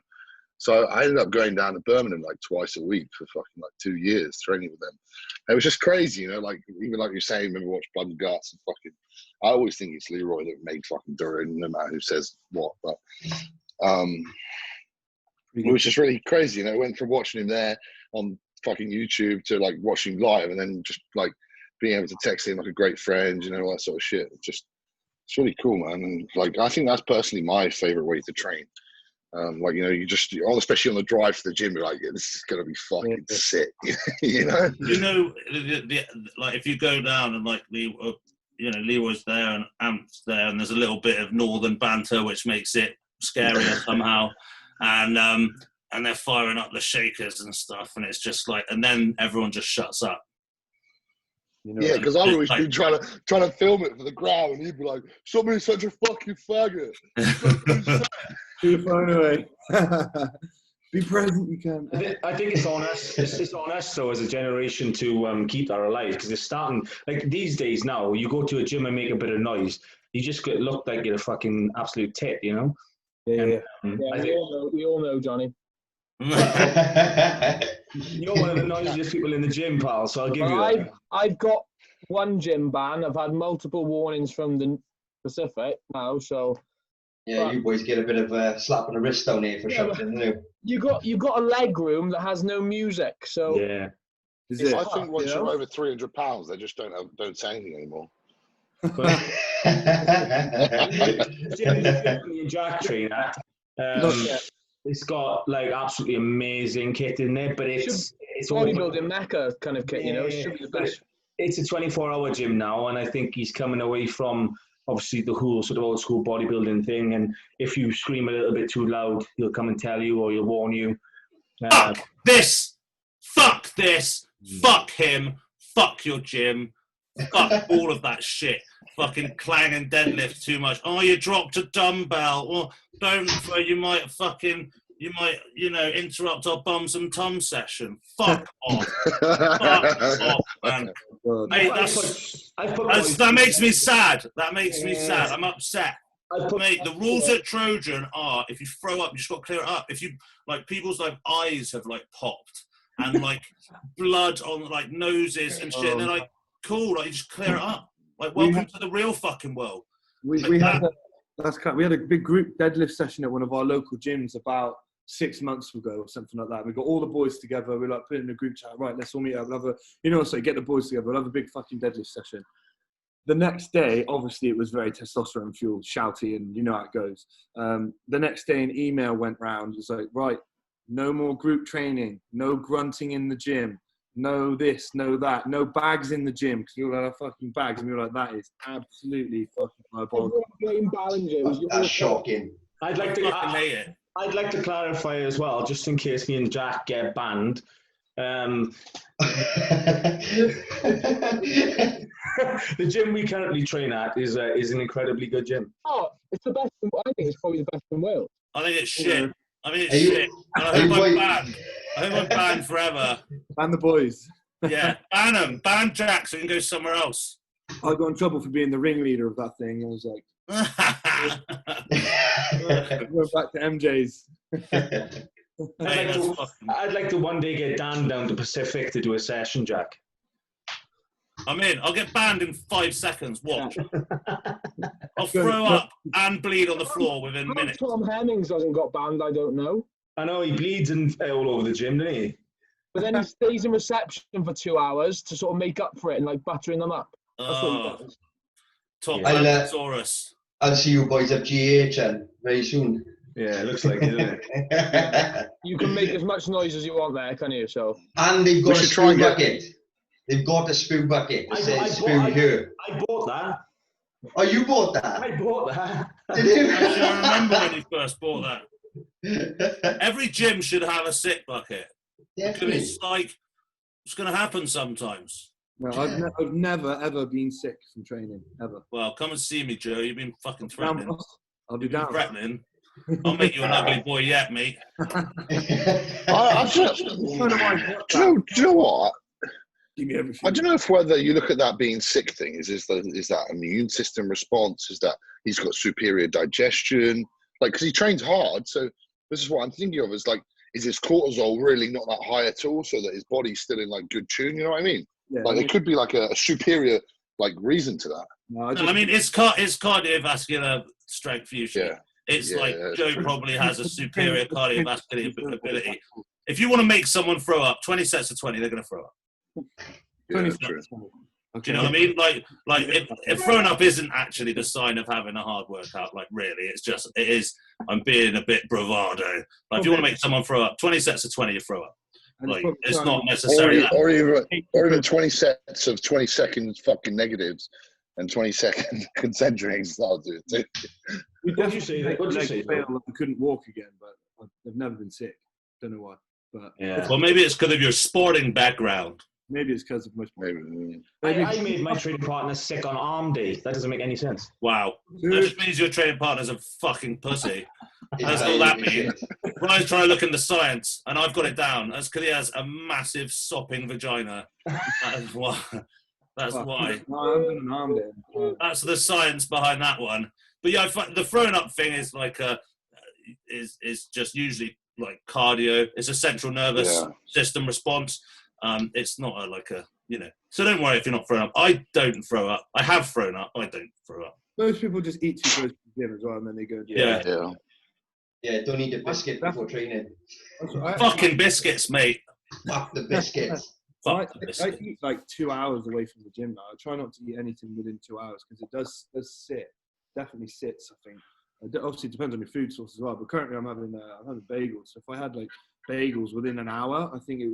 So I ended up going down to Birmingham like twice a week for fucking like 2 years training with them. And it was just crazy, like even like you're saying, remember watch Blood and Guts and fucking, I always think it's Leroy that made fucking Durin, no matter who says what, but it was just really crazy, It went from watching him there on fucking YouTube to like watching him live, and then just like being able to text him like a great friend, all that sort of shit. It's really cool, man. And like, I think that's personally my favorite way to train. Like, you just, especially on the drive to the gym, you're like, yeah, this is going to be fucking sick, like if you go down and like Leroy's there and Amp's there, and there's a little bit of northern banter, which makes it scarier somehow. And they're firing up the shakers and stuff, and it's just like, and then everyone just shuts up. Yeah, because I've always been trying to film it for the crowd, and he'd be like, "Stop being such a fucking faggot." Do your phone away. Be present, you can. I think it's on us. It's on us, though, as a generation to keep that alive, because it's starting. Like these days now, you go to a gym and make a bit of noise, you just get looked like you're a fucking absolute tit, Yeah. We all know, Johnny. You're one of the noisiest people in the gym, pal, so I'll give you that. I've got one gym ban. I've had multiple warnings from the Pacific now, so... Yeah, you boys get a bit of a slap on the wrist down here for something. You got a leg room that has no music, so... Yeah. I think once you're over 300 pounds, they just don't say anything anymore. Jack trainer. It's got like absolutely amazing kit in there, but it's bodybuilding mecca kind of kit, It should be the best. It's a 24-hour gym now, and I think he's coming away from obviously the whole sort of old school bodybuilding thing. And if you scream a little bit too loud, he'll come and tell you, or he'll warn you. Fuck this! Fuck this! Fuck him! Fuck your gym! Fuck all of that shit. Fucking clang and deadlift too much. Oh, you dropped a dumbbell. Well, don't, you might, interrupt our bums and tum session. Fuck off. Fuck off, man. Mate, that makes me sad. That makes me sad. I'm upset. Mate, the rules at Trojan are, if you throw up, you just got to clear it up. If you, like, people's, like, eyes have, like, popped and, like, blood on, like, noses and shit, and they're like, cool, like, you just clear it up. Like, welcome to the real fucking world. We had a big group deadlift session at one of our local gyms about 6 months ago or something like that. We got all the boys together. We're like putting in a group chat. Right, let's all meet up. We'll have a, you know, so get the boys together. We'll have a big fucking deadlift session. The next day, obviously, it was very testosterone fueled, shouty, and you know how it goes. The next day, an email went round. It's like, right, no more group training, no grunting in the gym, no this, no that, no bags in the gym, because we all had fucking bags, and we were like, that is absolutely fucking diabolical. That's shocking. I'd like to clarify as well, just in case me and Jack get banned. The gym we currently train at is an incredibly good gym. Oh, it's the best. I think it's probably the best in Wales. I think it's shit. I mean, it's shit. And I hope I'm banned. I hope I'm banned forever. Ban the boys. Yeah, ban them. Ban Jack so we can go somewhere else. I got in trouble for being the ringleader of that thing. I was like, went back to MJ's. I'd like to one day get Dan down to Pacific to do a session, Jack. I'm in. I'll get banned in 5 seconds. Watch. I'll throw up and bleed on the floor within minutes. Tom Hemmings hasn't got banned, I don't know. I know, he bleeds all over the gym, doesn't he? But then he stays in reception for 2 hours to sort of make up for it and like buttering them up. That's what he does. Top Blantosaurus. I'll see you boys at GH then very soon. Yeah, it looks like it, doesn't it? You can make as much noise as you want there, can you? So. And they've got a spoon bucket. They've got a spoon bucket that says spoon here. I bought that. Oh, you bought that? I bought that. Did you? Actually, I remember when you first bought that. Every gym should have a sick bucket. Definitely. It's like, it's going to happen sometimes. No, I've never, ever been sick from training, ever. Well, come and see me, Joe. You've been fucking threatening. I'll be down. Threatening. I'll make you an ugly boy yet, mate. Do you know what? Give me everything. I don't know if whether you look at that being sick thing, is that immune system response? Is that he's got superior digestion? Like, because he trains hard, so this is what I'm thinking of. Is like, is his cortisol really not that high at all, so that his body's still in like good tune? You know what I mean? Yeah, like, it could be like a superior like reason to that. No, I mean, it's cardiovascular strength fusion. Yeah. It's like that's Joe true. probably has a superior cardiovascular ability. If you want to make someone throw up, 20 sets of 20, they're going to throw up. Yeah, that's true. Do you know what I mean? Like if throwing up isn't actually the sign of having a hard workout, like really, it is, I'm being a bit bravado. Like if you want to make someone throw up, 20 sets of 20, you throw up. Like it's not necessarily that. Or even 20 sets of 20 second fucking negatives and 20 second concentrics. That'll do it too. What did you say? I couldn't walk again, but I've never been sick. Don't know why. But yeah. Well, maybe it's because of your sporting background. Maybe it's because of most. Maybe. I made my training partner sick on arm day. That doesn't make any sense. Wow. That just means your training partner's a fucking pussy. That's all that means. Ryan's trying to look into science, and I've got it down. That's because he has a massive sopping vagina. That is why. That's why. No, I haven't done an arm day. That's the science behind that one. But yeah, the throwing up thing is like is just usually like cardio. It's a central nervous system response. It's not so don't worry if you're not throwing up. I don't throw up. I have thrown up. I don't throw up. Most people just eat too close to the gym as well, and then they go. Yeah. Don't eat a biscuit before training. Fucking biscuits, mate. Fuck the biscuits. I eat like 2 hours away from the gym now. I try not to eat anything within 2 hours because it does sit. Definitely sits, I think. Obviously, it depends on your food source as well. But currently, I'm having bagels. So if I had like bagels within an hour, I think it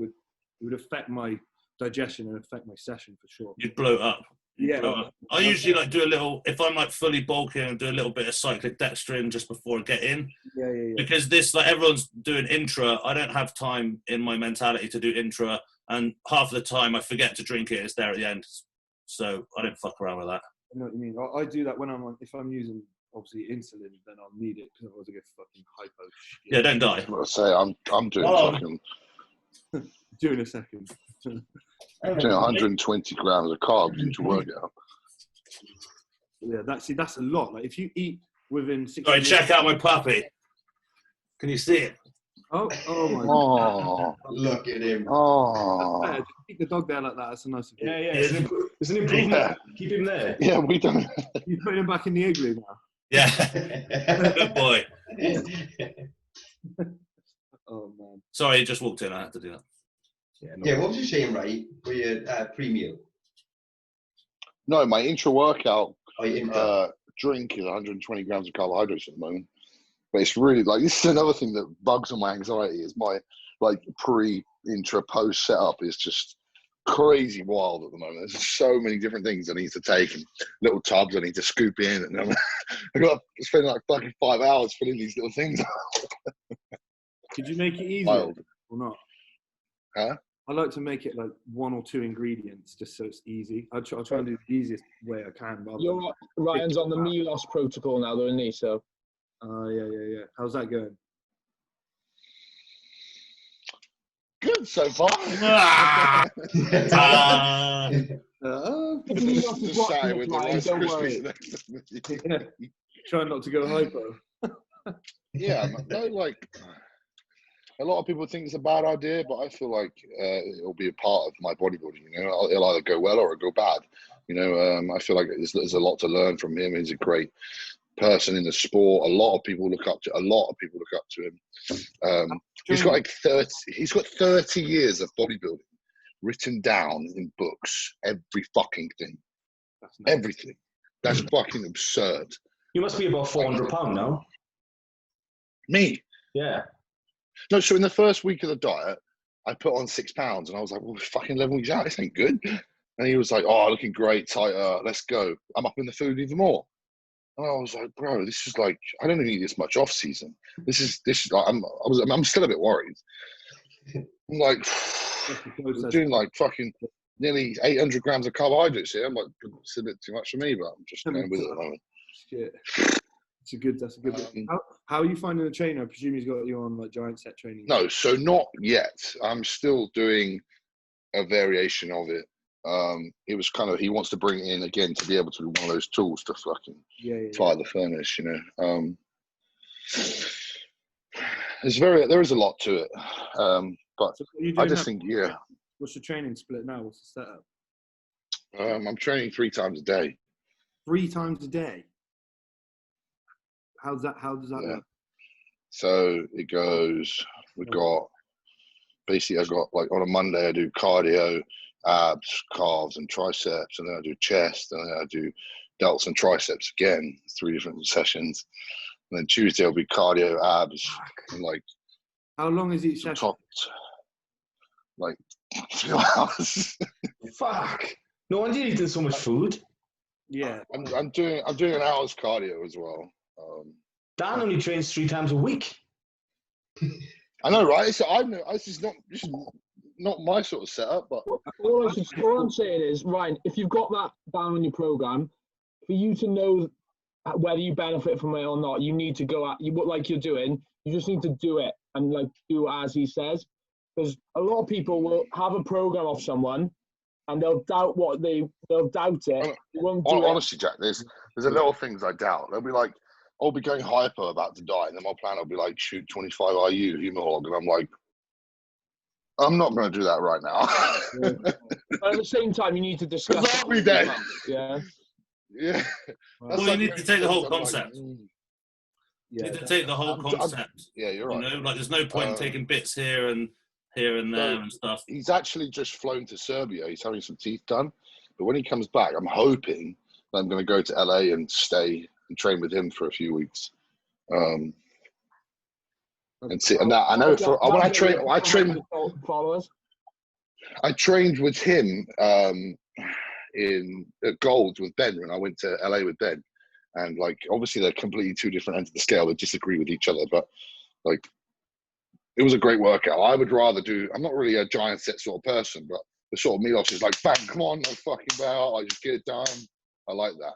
would affect my digestion and affect my session for sure. You'd bloat up. Yeah. I usually like do a little, if I'm like fully bulking, and do a little bit of cyclic dextrin just before I get in. Yeah. Because this, like everyone's doing intra, I don't have time in my mentality to do intra, and half of the time I forget to drink it. It's there at the end, so I don't fuck around with that. I know what you mean. I do that when if I'm using obviously insulin, then I'll need it because otherwise I get fucking hypo. Shit. Yeah, don't die. I say I'm doing fucking. Do in a second. Doing 120 grams of carbs into workout. Yeah, that's a lot. Like if you eat within 6. Sorry, check out my puppy. Can you see it? Oh my God. Look at him. Oh. Just keep the dog there like that. That's a nice. Yeah. It's an improvement. Yeah. Keep him there. Yeah, we don't. You put him back in the igloo now. Yeah. Good boy. Sorry, you just walked in. I had to do that. Yeah, what was you saying, right? For your pre-meal? No, my intra-workout Intra. drink is 120 grams of carbohydrates at the moment. But it's really like, this is another thing that bugs on my anxiety, is my like pre-intra post setup is just crazy wild at the moment. There's so many different things I need to take and little tubs I need to scoop in, and I've got to spend like fucking 5 hours filling these little things out. Could you make it easier Wild. or not? Huh? I like to make it like 1 or 2 ingredients just so it's easy. I'll try and do the easiest way I can. Ryan's on the meal loss protocol now, though, isn't he? So. Yeah. How's that going? Good so far. Just sat with the Rice Krispies next to me. Trying not to go hypo. Yeah, no, like a lot of people think it's a bad idea, but I feel like it'll be a part of my bodybuilding. You know, it'll either go well or it'll go bad. You know, I feel like there's a lot to learn from him. He's a great person in the sport. A lot of people look up to him. He's got like 30 years of bodybuilding written down in books. Every fucking thing. Everything. That's fucking absurd. You must be about 400 pounds now. Me? Yeah. No, so in the first week of the diet, I put on 6 pounds, and I was like, well, fucking 11 weeks out, this ain't good. And he was like, oh, looking great, tighter, let's go. I'm up in the food even more. And I was like, bro, this is like, I don't need this much off season. This is like, I'm still a bit worried. I'm like, doing like fucking nearly 800 grams of carbohydrates here. I'm like, it's a bit too much for me, but I'm just going with it at the moment. Shit. That's a good bit. How are you finding the trainer? I presume he's got you on like giant set training. No, so not yet. I'm still doing a variation of it. It was kind of, he wants to bring it in again to be able to be one of those tools to fucking fire the furnace, you know. There is a lot to it, but so I just think, what's the training split now? What's the setup? I'm training 3 times a day. 3 times a day. How does that work? So it goes, I've got like on a Monday I do cardio, abs, calves and triceps, and then I do chest, and then I do delts and triceps again, 3 different sessions. And then Tuesday will be cardio, abs, and like. How long is each session? Like 2 hours. Fuck. No wonder you're eating so much food. Yeah. I'm doing an hour's cardio as well. Dan only trains 3 times a week. I know, right? So this is not my sort of setup, but all I'm saying is, Ryan, if you've got that down on your program, for you to know whether you benefit from it or not, you need to go at like you're doing. You just need to do it and like do as he says, because a lot of people will have a program off someone and they'll doubt they'll doubt it. They won't do honestly, Jack, there's a little things I doubt. They'll be like, I'll be going hyper about to die, and then my plan will be like, shoot 25 IU, Humahog, and I'm like, I'm not going to do that right now. But at the same time, you need to discuss. I'll be dead. Yeah. Yeah. Well, you need to take the whole concept. You need to take the whole concept. Yeah, you're right. You know, like there's no point in taking bits here and there and stuff. He's actually just flown to Serbia. He's having some teeth done, but when he comes back, I'm hoping that I'm going to go to LA and stay and train with him for a few weeks. And see, and I know when I trained with him at Gold with Ben when I went to LA with Ben, and like obviously they're completely 2 different ends of the scale. They disagree with each other, but like it was a great workout. I would rather I'm not really a giant set sort of person, but the sort of Milos is like, bang, come on, no fucking about. I just get it done. I like that.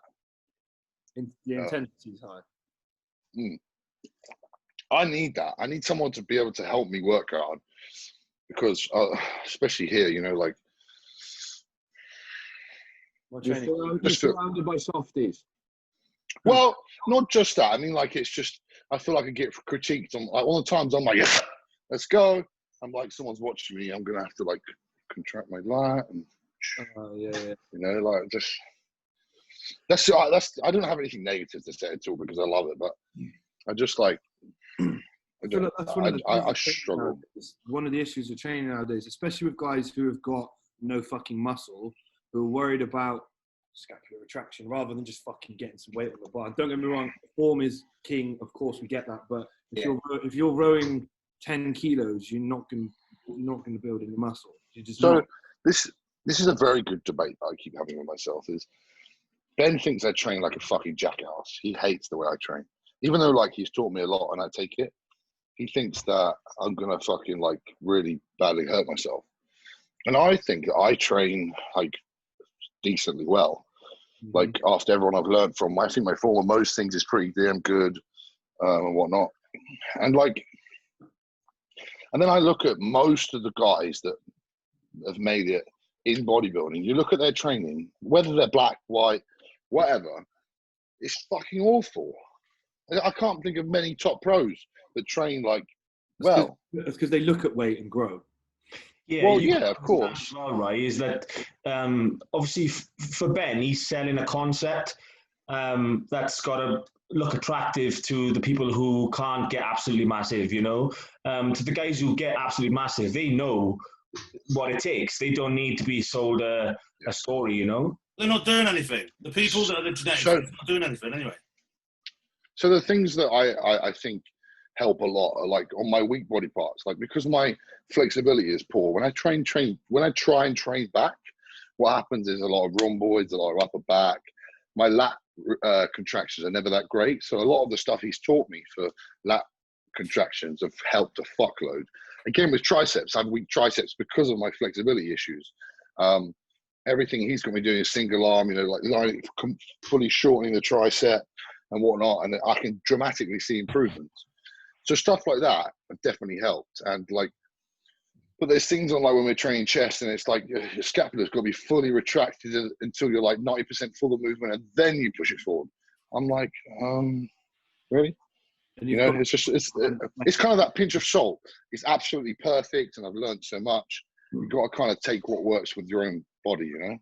The intensity is high. I need that. I need someone to be able to help me work hard, because especially here, you know, like you're surrounded by softies. Well, not just that. I mean, like it's just I feel like I get critiqued on like all the times. I'm like, yeah, let's go. I'm like, someone's watching me. I'm gonna have to like contract my lat and you know, like just. That's I don't have anything negative to say at all because I love it, but I just like I feel like that's one of the I things struggle. nowadays. One of the issues with training nowadays, especially with guys who have got no fucking muscle, who are worried about scapular retraction rather than just fucking getting some weight on the bar. Don't get me wrong, form is king. Of course, we get that. But if you're rowing 10 kilos, you're not going to build any muscle. You're just not. This is a very good debate that I keep having with myself. Is Ben thinks I train like a fucking jackass. He hates the way I train, even though like he's taught me a lot and I take it. He thinks that I'm gonna fucking like really badly hurt myself, and I think that I train like decently well. Like after everyone I've learned from, I think my form on most things is pretty damn good and whatnot. And like, and then I look at most of the guys that have made it in bodybuilding. You look at their training, whether they're black, white, whatever, it's fucking awful. I can't think of many top pros that train like well. It's because they look at weight and grow. Yeah, well, yeah, of course. Well, right, is that obviously for Ben, he's selling a concept that's got to look attractive to the people who can't get absolutely massive, you know. To the guys who get absolutely massive, they know what it takes. They don't need to be sold a story, you know. They're not doing anything. The people that are the genetics are not doing anything anyway. So the things that I think help a lot are like on my weak body parts, like because my flexibility is poor. When I try and train back, what happens is a lot of rhomboids, a lot of upper back. My lat contractions are never that great. So a lot of the stuff he's taught me for lat contractions have helped a fuckload. Again, with triceps, I have weak triceps because of my flexibility issues. Everything he's got me doing is single arm, you know, like fully shortening the tricep and whatnot, and I can dramatically see improvements. So stuff like that have definitely helped. And like, but there's things on like when we're training chest, and it's like your scapula's got to be fully retracted until you're like 90% full of movement, and then you push it forward. I'm like, really? You know, it's kind of that pinch of salt. It's absolutely perfect, and I've learned so much. You've got to kind of take what works with your own body, you know.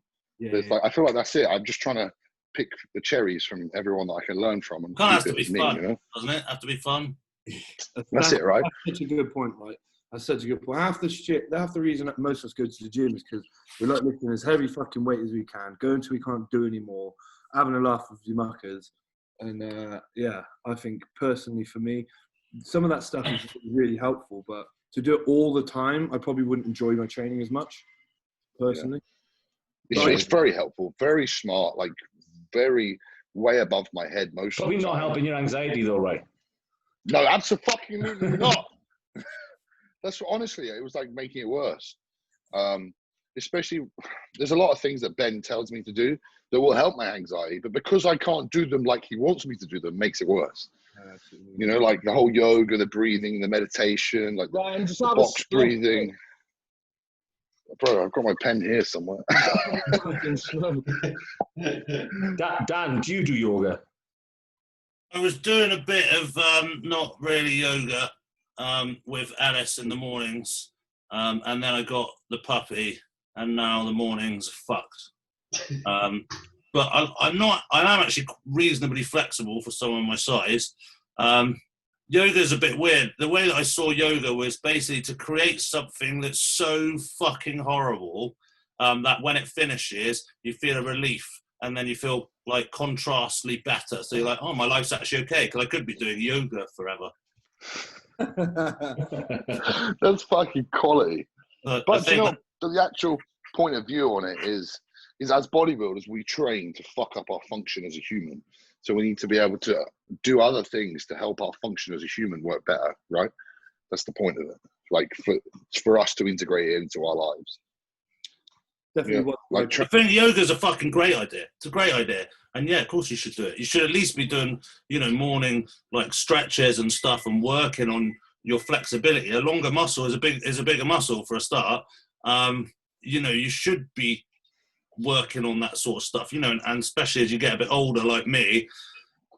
Like, I feel like that's it. I'm just trying to pick the cherries from everyone that I can learn from, and Kind of has to be fun, you know? Doesn't it? Have to be fun. That's it, right? That's such a good point, right? That's such a good point. Half the reason that most of us go to the gym is because we like lifting as heavy fucking weight as we can, go until we can't do anymore, having a laugh with your muckers. And yeah, I think personally for me, some of that stuff is really helpful, but to do it all the time, I probably wouldn't enjoy my training as much, personally. Yeah. It's very helpful, very smart, like very way above my head most Probably of the time. not helping your anxiety though, right? No, absolutely not. That's honestly, it was like making it worse. Especially, there's a lot of things that Ben tells me to do that will help my anxiety, but because I can't do them like he wants me to do them, makes it worse. You know, like the whole yoga, the breathing, the meditation, like Ryan, just the have box breathing. Bro, I've got my pen here somewhere. Dan, do you do yoga? I was doing a bit of not really yoga with Alice in the mornings, and then I got the puppy, and now the mornings are fucked. But I am actually reasonably flexible for someone my size. Yoga is a bit weird. The way that I saw yoga was basically to create something that's so fucking horrible that when it finishes, you feel a relief, and then you feel like contrastly better. So you're like, oh, my life's actually okay, because I could be doing yoga forever. That's fucking quality. But you know, that, the actual point of view on it is as bodybuilders, we train to fuck up our function as a human. So we need to be able to do other things to help our function as a human work better, right? That's the point of it. Like for us to integrate it into our lives. Definitely. Yeah, I think yoga is a fucking great idea. It's a great idea. And yeah, of course you should do it. You should at least be doing, you know, morning like stretches and stuff and working on your flexibility. A longer muscle is a bigger muscle for a start. You know, you should be working on that sort of stuff, you know, and especially as you get a bit older like me,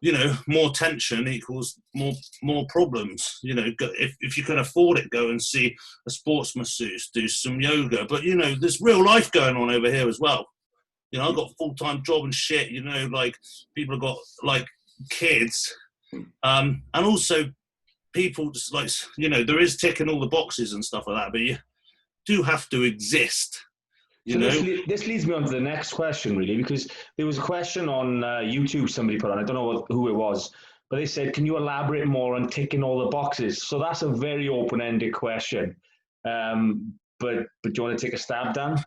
you know, more tension equals more problems. You know, if you can afford it, go and see a sports masseuse, do some yoga. But, you know, there's real life going on over here as well. You know, I've got a full-time job and shit, you know, like people have got like kids. And also people just like, you know, there is ticking all the boxes and stuff like that, but you do have to exist. You know, this leads me on to the next question, really, because there was a question on YouTube somebody put on. I don't know who it was, but they said, "Can you elaborate more on ticking all the boxes?" So that's a very open-ended question. But do you want to take a stab, Dan?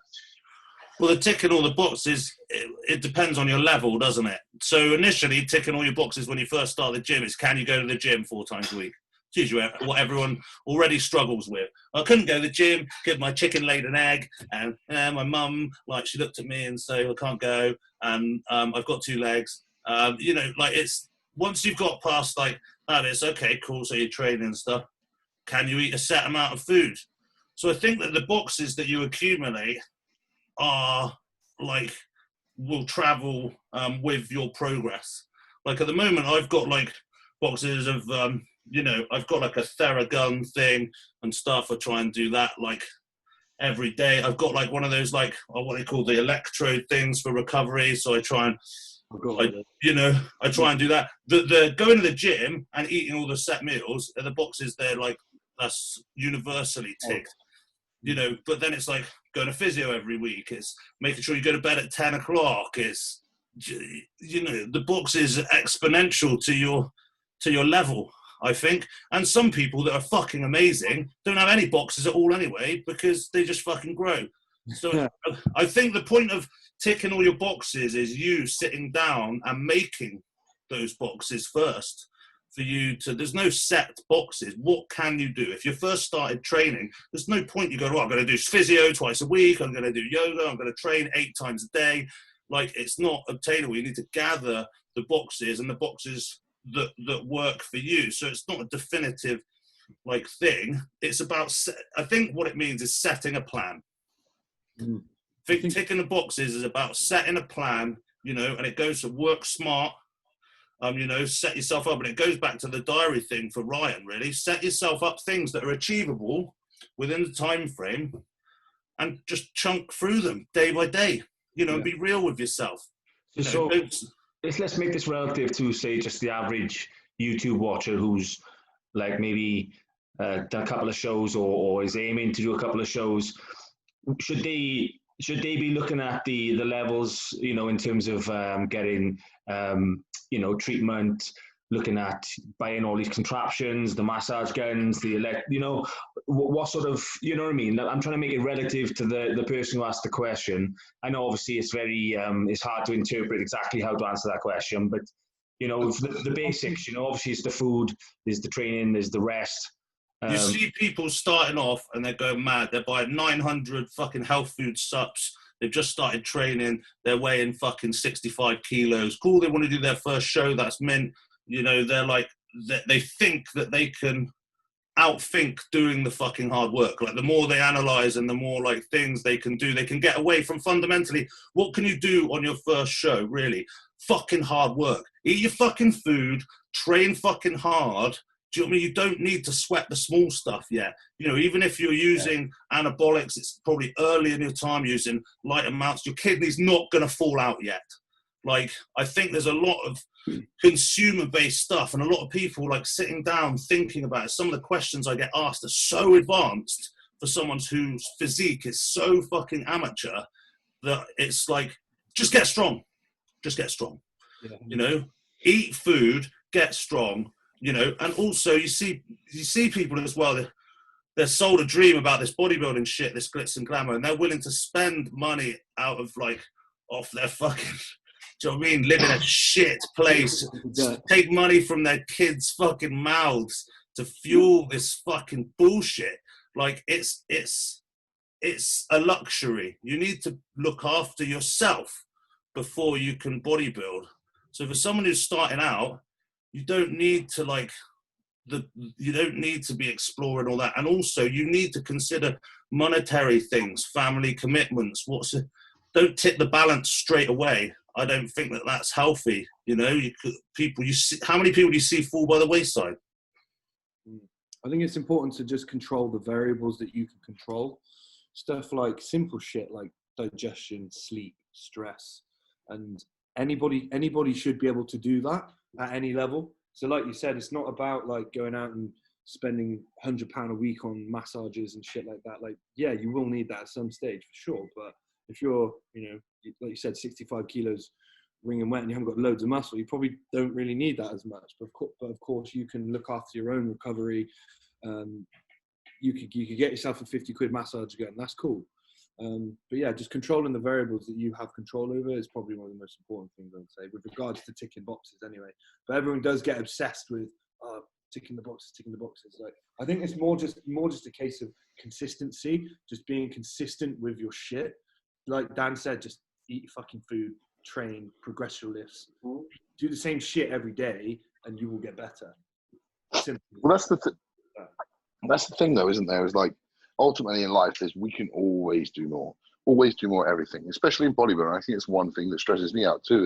well, the ticking all the boxes, it depends on your level, doesn't it? So initially, ticking all your boxes when you first start the gym is, can you go to the gym 4 times a week? It's usually what everyone already struggles with. I couldn't go to the gym, get my chicken laid an egg, and my mum, like, she looked at me and said, I can't go, and I've got 2 legs. You know, like, it's, once you've got past, like, that, it's okay, cool, so you're training and stuff. Can you eat a set amount of food? So I think that the boxes that you accumulate are, like, will travel with your progress. Like, at the moment, I've got, like, boxes of, you know, I've got, like, a Theragun thing and stuff. I try and do that, like, every day. I've got, like, one of those, like, what they call the electrode things for recovery. So I try and, you know, I try and do that. The going to the gym and eating all the set meals, the boxes, they're, like, that's universally ticked. You know, but then it's like going to physio every week. It's making sure you go to bed at 10 o'clock. It's, you know, the box is exponential to your level, I think. And some people that are fucking amazing don't have any boxes at all anyway, because they just fucking grow. So I think the point of ticking all your boxes is you sitting down and making those boxes first. For you to, there's no set boxes. What can you do? If you first started training, there's no point you go, well, I'm going to do physio twice a week, I'm going to do yoga, I'm going to train 8 times a day. Like, it's not obtainable. You need to gather the boxes and the boxes that work for you. So it's not a definitive, like, thing. It's about, I think what it means is setting a plan. I think ticking the boxes is about setting a plan, you know, and it goes to work smart. You know, set yourself up, and it goes back to the diary thing for Ryan, really. Set yourself up things that are achievable within the time frame and just chunk through them day by day, you know, and be real with yourself. You know, so let's make this relative to, say, just the average YouTube watcher who's, like, maybe done a couple of shows or is aiming to do a couple of shows. Should they be looking at the levels, you know, in terms of getting, you know, treatment, looking at buying all these contraptions, the massage guns, you know, what sort of, you know what I mean? I'm trying to make it relative to the person who asked the question. I know obviously it's very, it's hard to interpret exactly how to answer that question, but, you know, the basics, you know, obviously it's the food, there's the training, there's the rest. You see people starting off and they're going mad. They're buying 900 fucking health food sups. They've just started training. They're weighing fucking 65 kilos. Cool, they want to do their first show. That's mint. You know, they're like, they think that they can outthink doing the fucking hard work. Like, the more they analyze and the more, like, things they can do, they can get away from fundamentally, what can you do on your first show, really? Fucking hard work. Eat your fucking food, train fucking hard. Do you know what I mean? You don't need to sweat the small stuff yet. You know, even if you're using anabolics, it's probably early in your time using light amounts. Your kidney's not going to fall out yet. Like, I think there's a lot of consumer-based stuff and a lot of people, like, sitting down thinking about it. Some of the questions I get asked are so advanced for someone whose physique is so fucking amateur that it's like, just get strong. Just get strong. Yeah. You know, eat food, get strong. You know, and also you see people as well, they're sold a dream about this bodybuilding shit, this glitz and glamour, and they're willing to spend money out of, like, off their fucking, do you know what I mean, live in a shit place, take money from their kids' fucking mouths to fuel this fucking bullshit. Like, it's a luxury. You need to look after yourself before you can bodybuild. So for someone who's starting out, you don't need to, like, you don't need to be exploring all that. And also you need to consider monetary things, family commitments. Don't tip the balance straight away. I don't think that that's healthy. You know, how many people do you see fall by the wayside? I think it's important to just control the variables that you can control. Stuff like simple shit like digestion, sleep, stress, and anybody should be able to do that at any level. So like you said, it's not about, like, going out and spending £100 a week on massages and shit like that. Like, yeah, you will need that at some stage for sure. But if you're, you know, like you said, 65 kilos wringing wet and you haven't got loads of muscle, you probably don't really need that as much. But of course, you can look after your own recovery. You could get yourself a 50 quid massage again. That's cool. But yeah, just controlling the variables that you have control over is probably one of the most important things I would say, with regards to ticking boxes anyway. But everyone does get obsessed with ticking the boxes. Like, I think it's more just a case of consistency, just being consistent with your shit. Like Dan said, just eat your fucking food, train, progress your lifts, do the same shit every day, and you will get better. Simple. Well, that's the thing, though, isn't there? Is like, ultimately in life, is we can always do more everything, especially in bodybuilding. I think it's one thing that stresses me out too.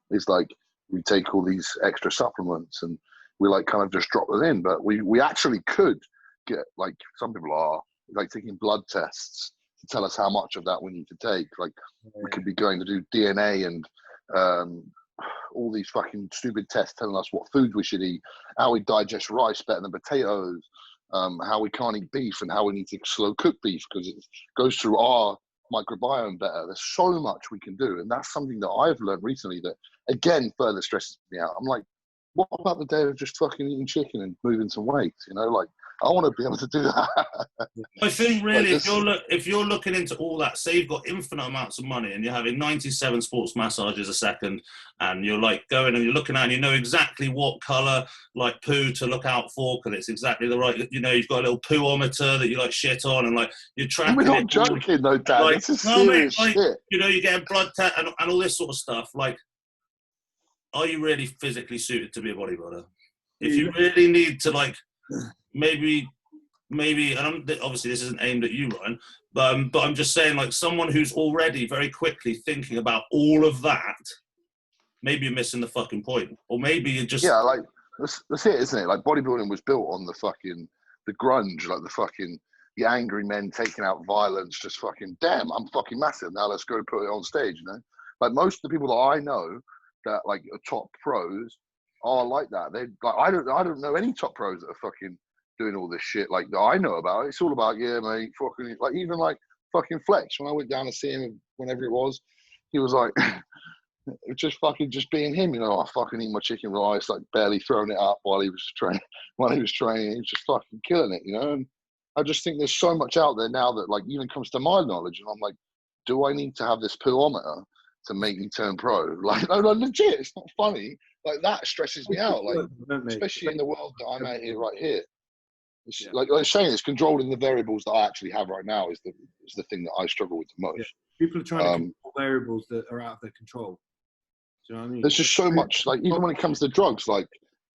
Is like, we take all these extra supplements and we like kind of just drop them in, but we actually could get, like, some people are like taking blood tests to tell us how much of that we need to take. Like, we could be going to do DNA and all these fucking stupid tests telling us what food we should eat, how we digest rice better than potatoes, how we can't eat beef and how we need to slow cook beef because it goes through our microbiome better. There's so much we can do, and that's something that I've learned recently that again further stresses me out. I'm like, what about the day of just fucking eating chicken and moving some weight? You know, like, I want to be able to do that. I think really, like if you're looking into all that, say you've got infinite amounts of money and you're having 97 sports massages a second, and you're like going and you're looking at and you know exactly what colour like poo to look out for because it's exactly the right, you know, you've got a little poo-ometer that you like shit on and like you're tracking. We're not joking though, Dad. Like, this is serious mate, like, shit. you know, you get a blood test and all this sort of stuff. Like, are you really physically suited to be a bodybuilder? If you really need to, like, maybe, and obviously this isn't aimed at you, Ryan, but I'm just saying, like, someone who's already very quickly thinking about all of that, maybe you're missing the fucking point, or maybe you're just like that's it, isn't it? Like, bodybuilding was built on the grunge, like the angry men taking out violence, just fucking, damn, I'm fucking massive now, let's go put it on stage, you know. Like, most of the people that I know that like are top pros are like that. They like, I don't know any top pros that are fucking doing all this shit like that I know about. It's all about, yeah, mate, fucking, like, even like fucking Flex, when I went down to see him whenever it was, he was like just being him, you know. I fucking eat my chicken rice, like barely throwing it up while he was training. He was just fucking killing it, you know. And I just think there's so much out there now that, like, even comes to my knowledge, and I'm like, do I need to have this poometer to make me turn pro? Like, no, legit, it's not funny. Like, that stresses me out, like, especially in the world that I'm at here, right here. It's, like I was saying, it's controlling the variables that I actually have right now is the thing that I struggle with the most. Yeah. People are trying to control variables that are out of their control. Do you know what I mean? There's just so much, like, even when it comes to drugs, like,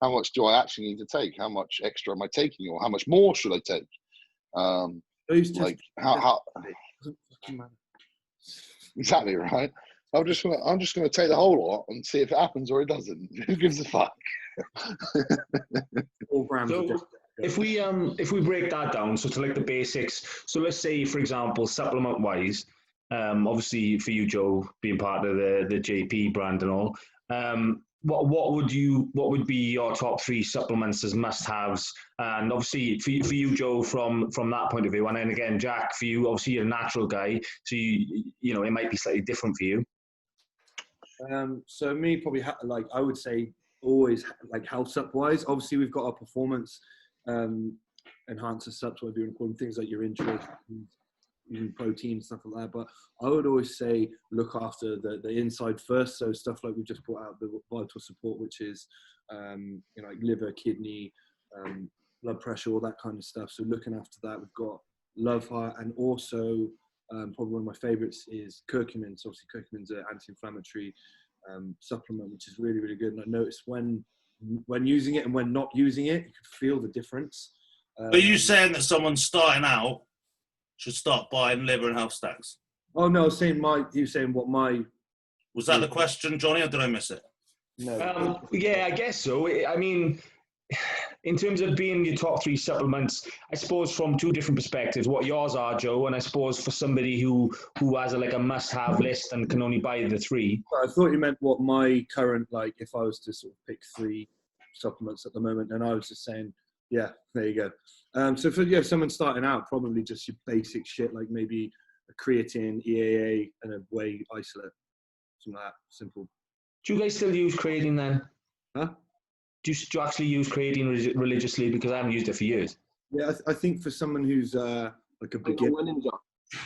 how much do I actually need to take? How much extra am I taking, or how much more should I take? Like, how exactly, right? I'm just gonna take the whole lot and see if it happens or it doesn't. Who gives a fuck? So if we break that down, so to like the basics, so let's say, for example, supplement wise, obviously for you, Joe, being part of the JP brand and all, what would be your top 3 supplements as must-haves? And obviously for you, Joe, from that point of view, and then again, Jack, for you, obviously you're a natural guy, so you know it might be slightly different for you. So me, probably like I would say always like health sup wise. Obviously we've got our performance enhancer subs, whatever you want to call them, things like your interest, protein, stuff like that. But I would always say look after the inside first. So stuff like we just brought out the vital support, which is you know, like liver, kidney, blood pressure, all that kind of stuff. So looking after that, we've got Love Heart, and also probably one of my favorites is curcumin. So obviously curcumin's an anti-inflammatory supplement, which is really, really good. And I noticed when using it and when not using it, you can feel the difference. Are you saying that someone starting out should start buying liver and health stacks? Oh no, I was saying you were saying what my... Was that the question, Johnny, or did I miss it? No. Yeah, I guess so. I mean, in terms of being your top 3 supplements, I suppose from 2 different perspectives, what yours are, Joe, and I suppose for somebody who has a must-have list and can only buy the 3. I thought you meant what my current, like, if I was to sort of pick 3 supplements at the moment, and I was just saying Yeah, there you go. So for someone starting out, probably just your basic shit like maybe a creatine, EAA, and a whey isolate, something like that. Simple. Do you guys still use creatine then? Huh? Do you actually use creatine religiously? Because I haven't used it for years. Yeah, I think for someone who's like a beginner,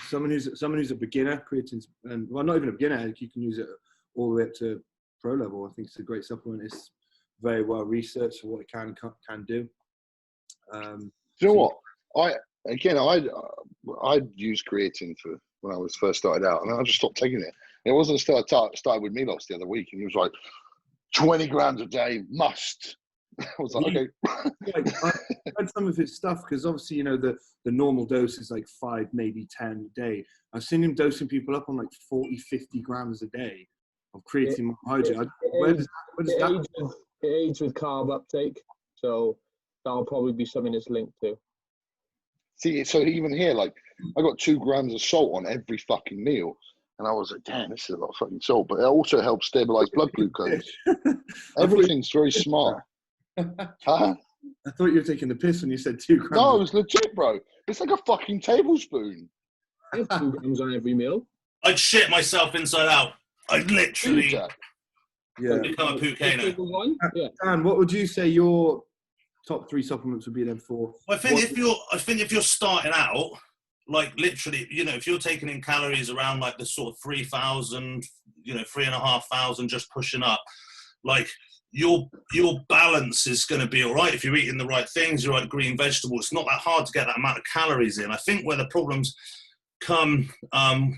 someone who's a beginner, creatine's, and well, not even a beginner, you can use it all the way up to pro level. I think it's a great supplement. It's very well researched for what it can do. Do you know what? I'd used creatine for when I was first started out, and I just stopped taking it. It wasn't until I started with Milos the other week, and he was like, 20 grams a day, must. I was like, okay. I read some of his stuff because obviously, you know, the normal dose is like 5, maybe 10 a day. I've seen him dosing people up on like 40, 50 grams a day of creatine monohydrate. It aids with carb uptake, so that'll probably be something it's linked to. See, so even here, like, I got 2 grams of salt on every fucking meal. And I was like, damn, this is a lot of fucking salt. But it also helps stabilize blood glucose. Everything's very smart. Huh? I thought you were taking the piss when you said 2 grams. No, it was legit, bro. It's like a fucking tablespoon. I have 2 grams on every meal. I'd shit myself inside out. I'd literally become a pukano. Yeah. Dan, what would you say your top 3 supplements would be then for? I think if you're starting out, like literally, you know, if you're taking in calories around like the sort of 3,000, you know, 3,500, just pushing up, like your balance is going to be all right if you're eating the right things, the right green vegetables. It's not that hard to get that amount of calories in. I think where the problems come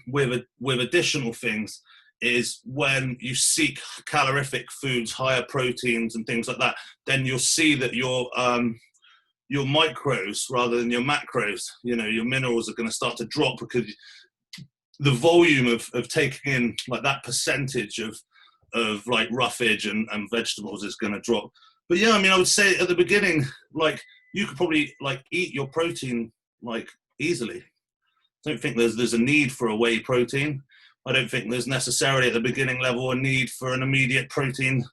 with additional things is when you seek calorific foods, higher proteins and things like that, then you'll see that your micros rather than your macros, you know, your minerals are going to start to drop because the volume of taking in like that percentage of like roughage and vegetables is going to drop. But yeah, I mean, I would say at the beginning, like you could probably like eat your protein like easily. I don't think there's a need for a whey protein. I don't think there's necessarily at the beginning level a need for an immediate protein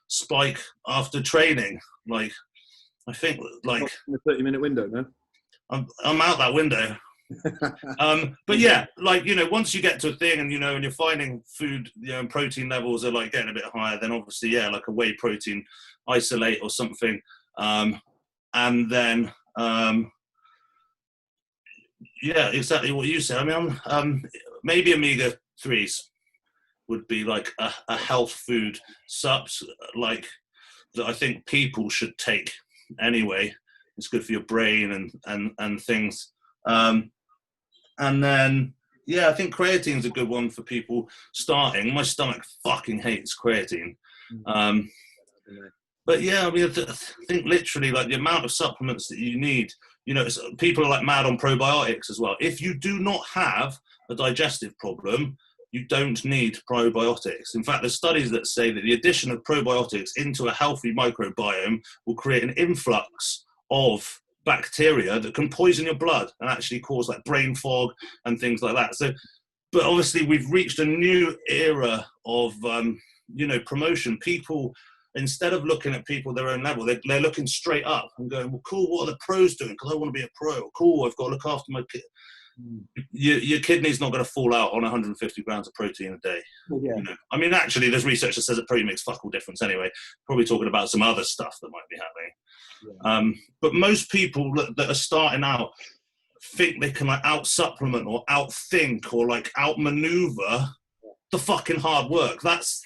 spike after training. Like, I think like in a 30-minute window, no? I'm out that window. But yeah, like, you know, once you get to a thing and, you know, and you're finding food, you know, and protein levels are like getting a bit higher, then obviously, yeah, like a whey protein isolate or something. And then, yeah, exactly what you said. I mean, maybe omega-3s would be like a health food subs, like that I think people should take anyway. It's good for your brain and things. And then, yeah, I think creatine's a good one for people starting. My stomach fucking hates creatine. But yeah, I mean, I think literally like the amount of supplements that you need, you know, people are like mad on probiotics as well. If you do not have a digestive problem, you don't need probiotics. In fact, there's studies that say that the addition of probiotics into a healthy microbiome will create an influx of bacteria that can poison your blood and actually cause like brain fog and things like that. So, but obviously we've reached a new era of, you know, promotion. People, instead of looking at people their own level, they're looking straight up and going, well, cool, what are the pros doing? Because I want to be a pro. Cool, I've got to look after my kid. Your kidney's not going to fall out on 150 grams of protein a day. Yeah. You know? I mean, actually, there's research that says that protein makes fuck all difference anyway. Probably talking about some other stuff that might be happening. Yeah. But most people that are starting out think they can like out-supplement or out-think or like out-maneuver the fucking hard work. That's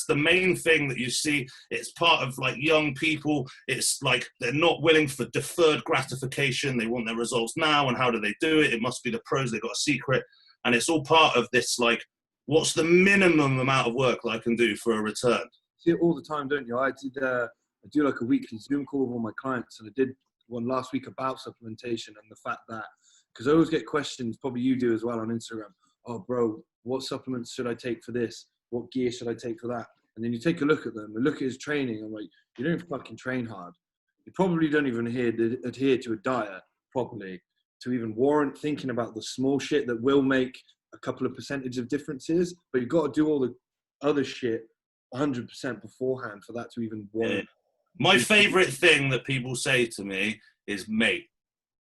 the main thing that you see. It's part of like young people. It's like they're not willing for deferred gratification. They want their results now, and how do they do it? It must be the pros. They've got a secret, and it's all part of this like, what's the minimum amount of work that I can do for a return? See it all the time, don't you? I do like a weekly Zoom call with all my clients, and I did one last week about supplementation and the fact that, because I always get questions, probably you do as well on Instagram. Oh, bro, what supplements should I take for this? What gear should I take for that? And then you take a look at them and look at his training. I'm like, you don't fucking train hard. You probably don't even adhere to a diet properly to even warrant thinking about the small shit that will make a couple of percentage of differences. But you've got to do all the other shit 100% beforehand for that to even warrant. Yeah. My favorite thing that people say to me is, mate,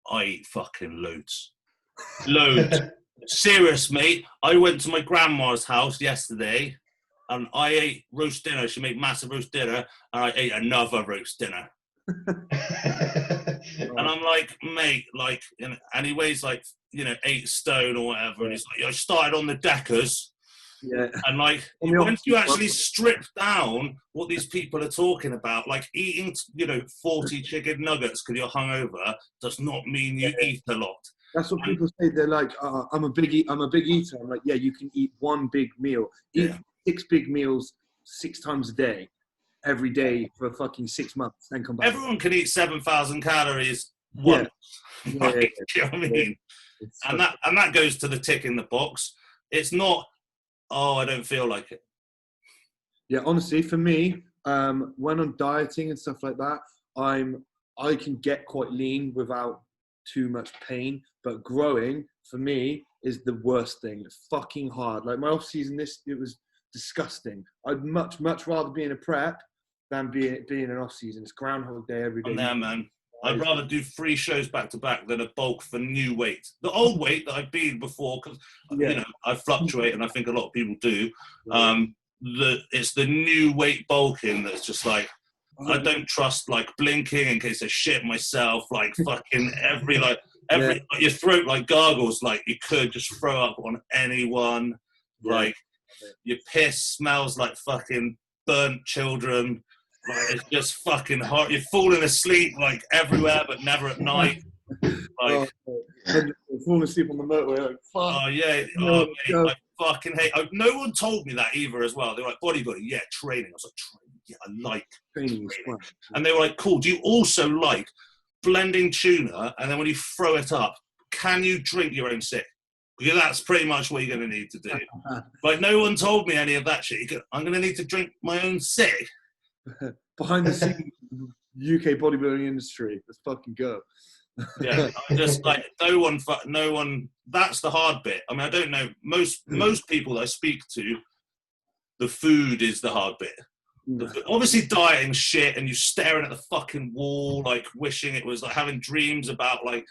I eat fucking loads. Loads. Serious, mate. I went to my grandma's house yesterday and I ate roast dinner. She made massive roast dinner and I ate another roast dinner. And I'm like, mate, like, and he weighs like, 8 stone or whatever. And he's like, I started on the Deckers. Yeah. And like, once you actually strip down what these people are talking about, like eating, 40 chicken nuggets because you're hungover does not mean you eat a lot. That's what people say. They're like, I'm a big eater. I'm like, yeah, you can eat one big meal. Eat 6 big meals 6 times a day, every day for fucking 6 months, then come back. Everyone can eat 7,000 calories once. Like, do you know what I mean? And that goes to the tick in the box. It's not, oh, I don't feel like it. Yeah, honestly, for me, when I'm dieting and stuff like that, I can get quite lean without too much pain. But growing, for me, is the worst thing. It's fucking hard. Like my off season, it was disgusting. I'd much rather be in a prep than be in an off season. It's Groundhog Day every day. I'm there, man. I'd rather do 3 shows back to back than a bulk for new weight. The old weight that I've been before, because I fluctuate, and I think a lot of people do. It's the new weight bulking that's just like, I don't trust like blinking in case I shit myself. Like fucking every your throat like gargles. Like you could just throw up on anyone. Yeah. Like your piss smells like fucking burnt children. Like, it's just fucking hot. You're falling asleep like everywhere, but never at night. Like, falling asleep on the motorway. Like, fuck. Oh yeah. Oh, mate, I fucking hate. No one told me that either. As well, they were like, bodybuilding, yeah, training. I was like, training. Yeah, I like training. And they were like, cool. Do you also like blending tuna? And then when you throw it up, can you drink your own sick? Because that's pretty much what you're going to need to do. Like, no one told me any of that shit. I'm going to need to drink my own sick. Behind the scenes, UK bodybuilding industry. Let's fucking go. Yeah, just like no one. That's the hard bit. I mean, I don't know. Most people I speak to, the food is the hard bit. Obviously, dieting shit, and you staring at the fucking wall, like wishing it was like having dreams about like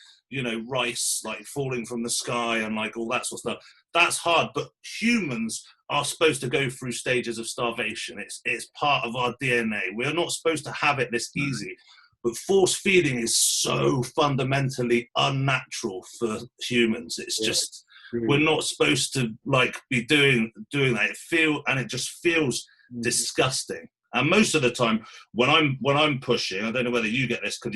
rice like falling from the sky and like all that sort of stuff. That's hard, but humans are supposed to go through stages of starvation. It's part of our DNA. We're not supposed to have it this easy. But force feeding is so fundamentally unnatural for humans. It's just we're not supposed to like be doing that. It just feels disgusting. And most of the time when I'm pushing, I don't know whether you get this because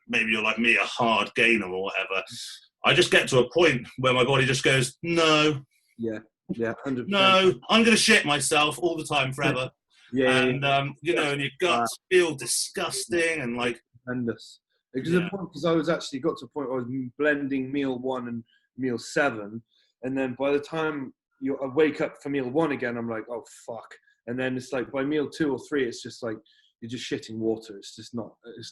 maybe you're like me, a hard gainer or whatever. I just get to a point where my body just goes, no. Yeah, 100%. No, I'm going to shit myself all the time forever. And your guts feel disgusting and like horrendous. Because I was actually got to a point where I was blending meal 1 and meal 7, and then by the time I wake up for meal 1 again, I'm like, oh fuck. And then it's like by meal 2 or 3, it's just like you're just shitting water. It's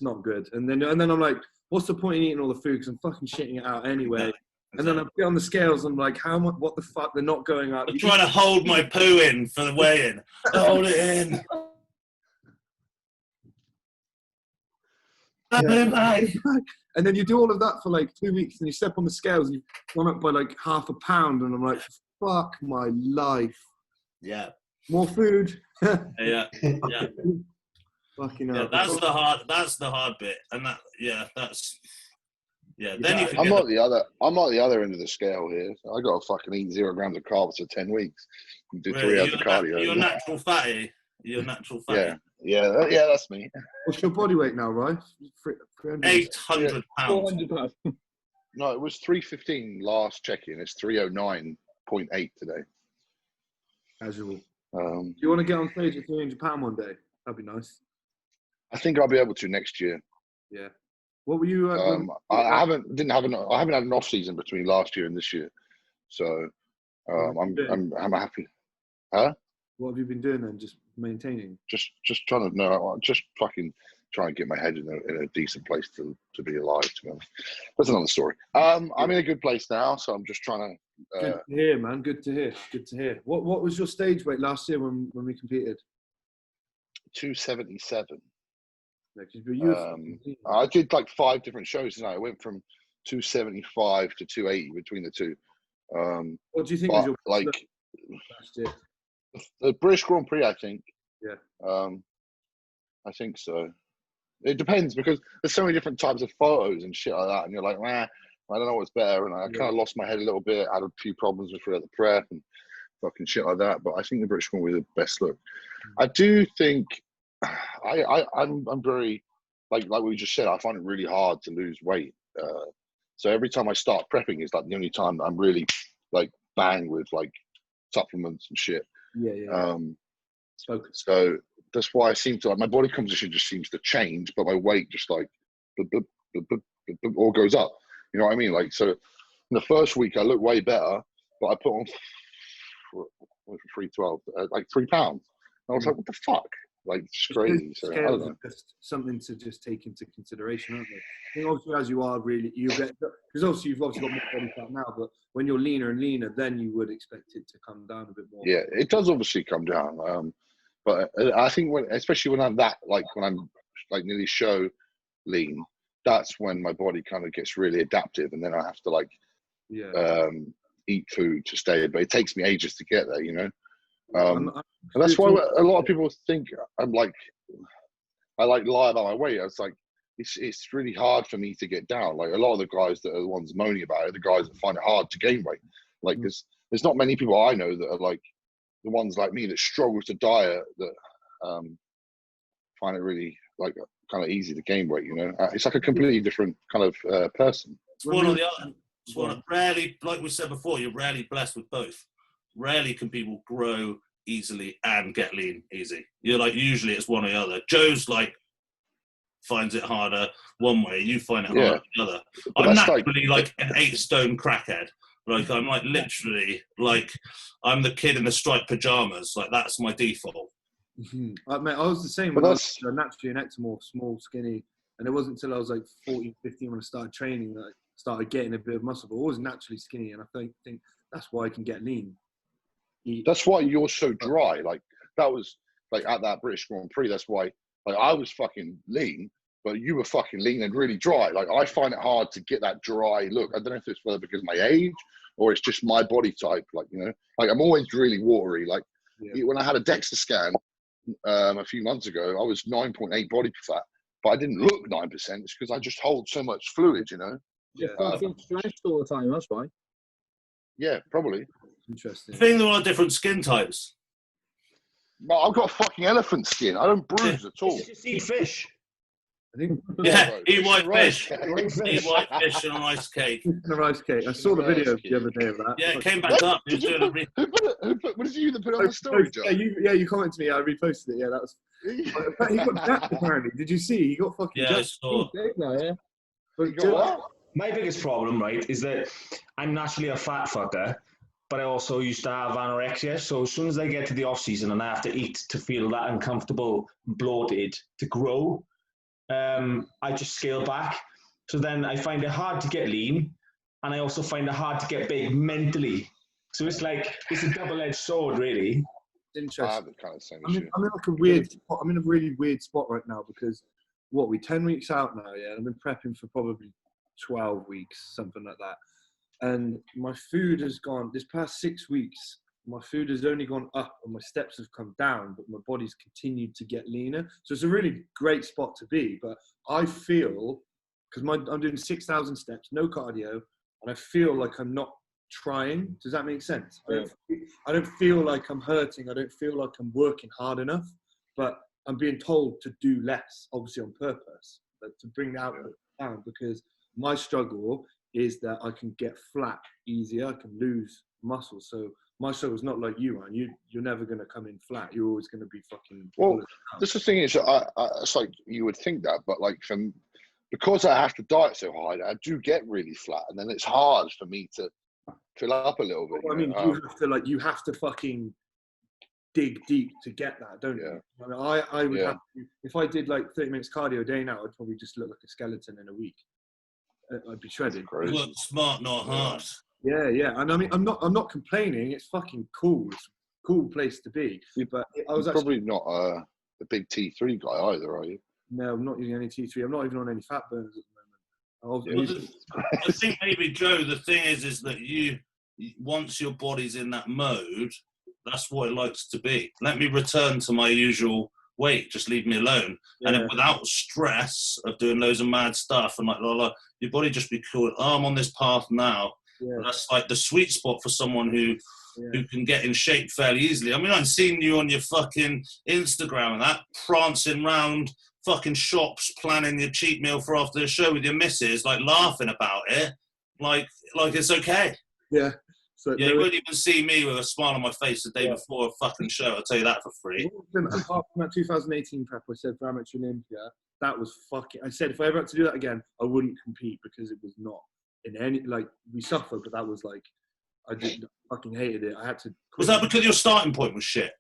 not good. And then I'm like, what's the point in eating all the food? Because I'm fucking shitting it out anyway. And then I get on the scales, I'm like, how much? What the fuck? They're not going up. I'm trying to hold my poo in for the weigh-in. Hold it in. And then you do all of that for like 2 weeks, and you step on the scales, and you've gone up by like half a pound, and I'm like, fuck my life. Yeah. More food. Yeah. Fucking hell. Yeah, that's the hard bit, and that's. Yeah, then you can I'm not the other end of the scale here. I got to fucking eat 0 grams of carbs for 10 weeks and do 3 hours of cardio. You're natural fatty. Yeah, that's me. What's your body weight now, right? 800 pounds. 400 pounds. No, it was 315 last check-in. It's 309.8 today. Casual. Do you want to get on stage at 300 pound one day? That'd be nice. I think I'll be able to next year. Yeah. What were you? I haven't had an off season between last year and this year, so I'm happy. Huh? What have you been doing then? Just maintaining. Just fucking trying to get my head in a decent place to be alive. To be honest, that's another story. I'm in a good place now, so I'm just trying to. Good to hear, man. Good to hear. What was your stage weight last year when we competed? 277. I did like 5 different shows tonight. I went from 275 to 280 between the two. What do you think was your like last year? the British Grand Prix? I think. Yeah. I think so. It depends because there's so many different types of photos and shit like that, and you're like, I don't know what's better. And I kind of lost my head a little bit. I had a few problems with the prep and fucking shit like that. But I think the British Grand Prix was the best look. I do think I'm very like we just said. I find it really hard to lose weight. So every time I start prepping is like the only time that I'm really like bang with like supplements and shit. So that's why I seem to like my body composition just seems to change, but my weight just like all goes up. You know what I mean? Like so, in the first week I look way better, but I put on 312, like 3 pounds. And I was like, what the fuck? Like it's crazy. So I don't know. Just something to just take into consideration, aren't they? I think obviously as you are really, you get because obviously you've obviously got more body fat now, but when you're leaner and leaner, then you would expect it to come down a bit more. Yeah, it does obviously come down. But I think especially when I'm when I'm like nearly show lean, that's when my body kind of gets really adaptive, and then I have to like eat food to stay. But it takes me ages to get there, you know. And that's why a lot of people think I'm like I like lie about my weight. It's like it's really hard for me to get down. Like a lot of the guys that are the ones moaning about it, the guys that find it hard to gain weight. Like there's not many people I know that are like the ones like me that struggle to diet that find it really like kind of easy to gain weight. You know, it's like a completely different kind of person. It's one or the other. It's one rarely, like we said before, you're rarely blessed with both. Rarely can people grow easily and get lean easy. You're like, usually it's one or the other. Joe's like finds it harder one way, you find it harder the other. But I'm naturally like an 8-stone crackhead. Like I'm like literally like I'm the kid in the striped pajamas. Like that's my default. Mate, I was the same when I was naturally an ectomorph, small, skinny, and it wasn't until I was like 14, 15 when I started training that I started getting a bit of muscle. But I was naturally skinny, and I think that's why I can get lean. That's why you're so dry. Like that was like at that British Grand Prix. That's why like I was fucking lean, but you were fucking lean and really dry. Like I find it hard to get that dry look. I don't know if it's whether because of my age or it's just my body type. Like you know, like I'm always really watery. Like when I had a DEXA scan a few months ago, I was 9.8 body fat, but I didn't look 9%. It's because I just hold so much fluid. You know. You're fucking stretched all the time. That's why. Yeah, probably. Interesting. I think there are different skin types. No, I've got fucking elephant skin. I don't bruise at all. Just eat fish. I think eat white fish. Eat white fish and a rice cake. A rice cake. I saw the video the other day of that. Yeah, it came back up. Was it you that put it on the story, Joe? You commented to me. I reposted it. Yeah, that was. He got jacked apparently. Did you see? He got fucking jacked. I saw. But my biggest problem, right, is that I'm naturally a fat fucker, but I also used to have anorexia. So as soon as I get to the off season and I have to eat to feel that uncomfortable, bloated to grow, I just scale back. So then I find it hard to get lean, and I also find it hard to get big mentally. So it's like it's a double-edged sword, really. Interesting. I have the kind of same I'm in like a weird spot. I'm in a really weird spot right now because we're 10 weeks out now, yeah. I've been prepping for probably 12 weeks, something like that. And my food has gone, this past 6 weeks, my food has only gone up and my steps have come down, but my body's continued to get leaner. So it's a really great spot to be. But I feel, because I'm doing 6,000 steps, no cardio, and I feel like I'm not trying. Does that make sense? I don't feel like I'm hurting. I don't feel like I'm working hard enough, but I'm being told to do less, obviously on purpose, but to bring the output down, because my struggle is that I can get flat easier. I can lose muscle. So my struggle is not like you, man. You're never going to come in flat. You're always going to be fucking. Well, this is the thing is, it's like you would think that, but like because I have to diet so hard, I do get really flat, and then it's hard for me to fill up a little bit. Well, I mean, you have to fucking dig deep to get that, don't you? I mean, I would have to, if I did like 30 minutes cardio a day now, I'd probably just look like a skeleton in a week. I'd be shredded. You work smart, not hard. Yeah. And I mean, I'm not complaining. It's fucking cool. It's a cool place to be. But I was probably not a big T3 guy either, are you? No, I'm not using any T3. I'm not even on any fat burners at the moment. I think maybe, Joe, the thing is that once your body's in that mode, that's what it likes to be. Let me return to my usual weight. Just leave me alone. Yeah. And without stress of doing loads of mad stuff and your body just be cool. Oh, I'm on this path now. Yeah. That's like the sweet spot for someone who can get in shape fairly easily. I mean, I've seen you on your fucking Instagram and that, prancing round fucking shops, planning your cheat meal for after the show with your missus, like laughing about it, like it's okay. Yeah. So you won't even see me with a smile on my face the day before a fucking show. I'll tell you that for free. Apart from that 2018 prep, I said for Amateur Olympia, that was fucking. I said if I ever had to do that again, I wouldn't compete because it was not in any we suffered, but that was like I fucking hated it. I had to. Was that because your starting point was shit?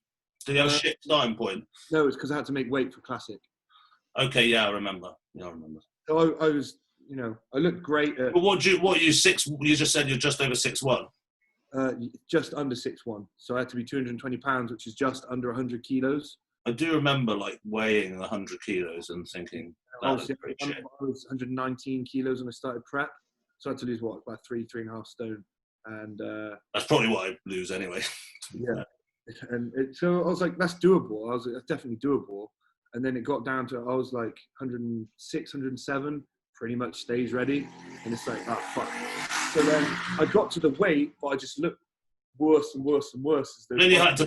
Did you have a shit starting point? No, it's because I had to make weight for Classic. Okay, yeah, I remember. So I was, I looked great at. But what you 6? You just said you're just over 6'1". Just under 6'1". So I had to be 220 pounds, which is just under 100 kilos. I do remember weighing 100 kilos and thinking that was pretty shit. I was 119 kilos when I started prep, so I had to lose about 3.5 stone, and that's probably what I lose anyway. Yeah, and so I was like, that's doable. That's definitely doable. And then it got down to I was like 106, 107, pretty much stage ready, and it's like, oh fuck. So then I got to the weight, but I just looked worse and worse and worse. Then you had to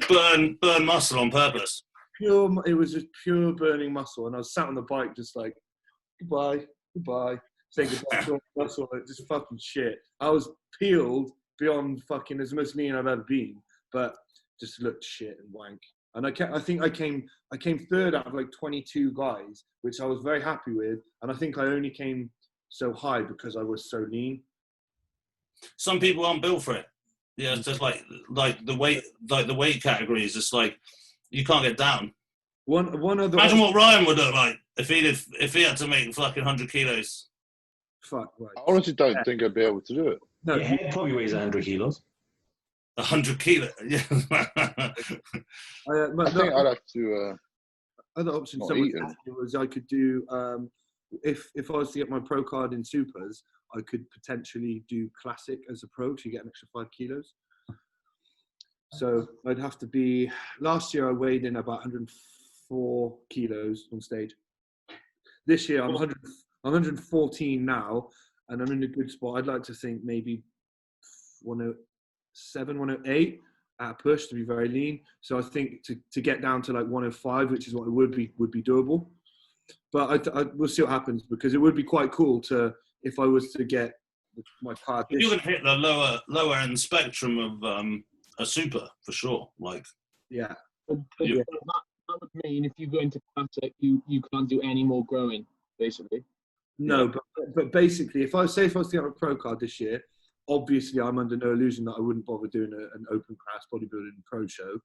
burn muscle on purpose. It was just pure burning muscle, and I was sat on the bike just like, goodbye, say goodbye to all the muscle. It's just fucking shit. I was peeled beyond fucking as most lean I've ever been, but just looked shit and wank. And I think I came third out of 22 guys, which I was very happy with. And I think I only came so high because I was so lean. Some people aren't built for it. Yeah, it's just like the weight categories. It's like you can't get down. One other. Imagine what Ryan would look like if he had to make fucking 100 kilos. Fuck right. I honestly don't think I'd be able to do it. No, your head probably weighs 100 kilos. 100 kilos. Yeah. I think I'd have to. Other option was I could do if I was to get my pro card in supers, I could potentially do Classic as a pro to get an extra 5 kilos. So I'd have to be. Last year I weighed in about 104 kilos on stage. This year I'm 114 now, and I'm in a good spot. I'd like to think maybe 107, 108 at a push to be very lean. So I think to get down to 105, which is what it would be doable. But we'll see what happens, because it would be quite cool if I was to get my card. You're going to hit the lower end spectrum of a super for sure. Yeah. But that would mean if you go into Classic, you can't do any more growing, basically. No, but basically, if I was to get a pro card this year, obviously I'm under no illusion that I wouldn't bother doing an open class bodybuilding pro show,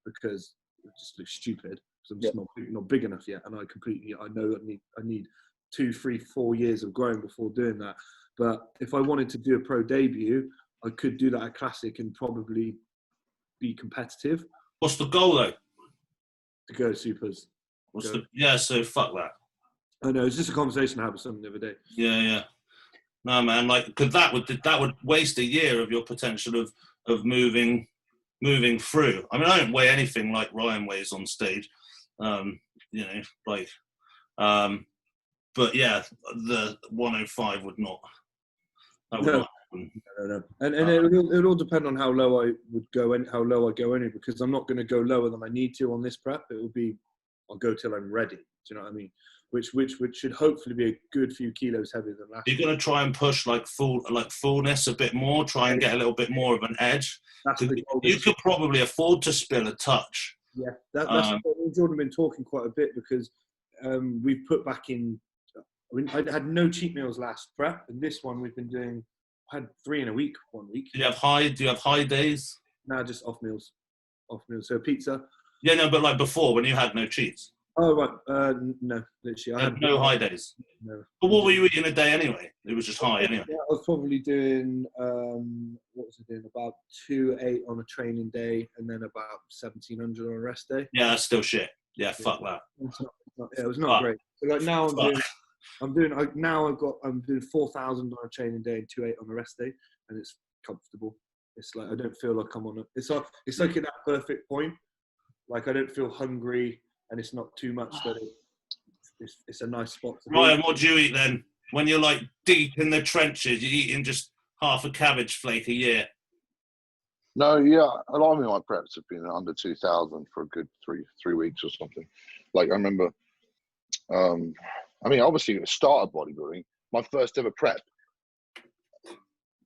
because it just looks stupid. Because I'm just not big enough yet, and I know I need 2, 3, 4 years of growing before doing that. But if I wanted to do a pro debut, I could do that at Classic and probably be competitive. What's the goal though? To go supers. So fuck that. I know, it's just a conversation I had with someone the other day. Yeah. No, man, because that would waste a year of your potential of moving through. I mean, I don't weigh anything like Ryan weighs on stage, but yeah, the 105 would not. That would not happen. No. And it all depend on how low I would go and how low I go anyway, because I'm not going to go lower than I need to on this prep. It will be, I'll go till I'm ready. Do you know what I mean? Which should hopefully be a good few kilos heavier than last. You're going to try and push fullness a bit more, try and get a little bit more of an edge. You could probably afford to spill a touch. Yeah, that's what Jordan been talking quite a bit, because we've put back in. I mean, I had no cheat meals last prep, and this one we've been doing. I had 3 in a week, 1 week. Do you have high days? No, just off meals. So pizza. Yeah, no, but before, when you had no cheats. Oh, right. No, literally. I had no high days. No. But what were you eating a day anyway? It was just high anyway. Yeah, I was probably doing, what was I doing? About 2-8 on a training day, and then about 1,700 on a rest day. Yeah, that's still shit. Yeah, fuck that. It was not great. But like now Fuck. I'm doing 4,000 on a training day and 2,800 on the rest day, and it's comfortable. It's like I don't feel like I'm on it. It's like at that perfect point. Like I don't feel hungry, and it's not too much that it's a nice spot to be. Ryan, what do you eat then? When you're like deep in the trenches, you're eating just half a cabbage flake a year. No, yeah, a lot of my preps have been under 2,000 for a good three weeks or something. Like I remember, obviously at the start of bodybuilding, my first ever prep,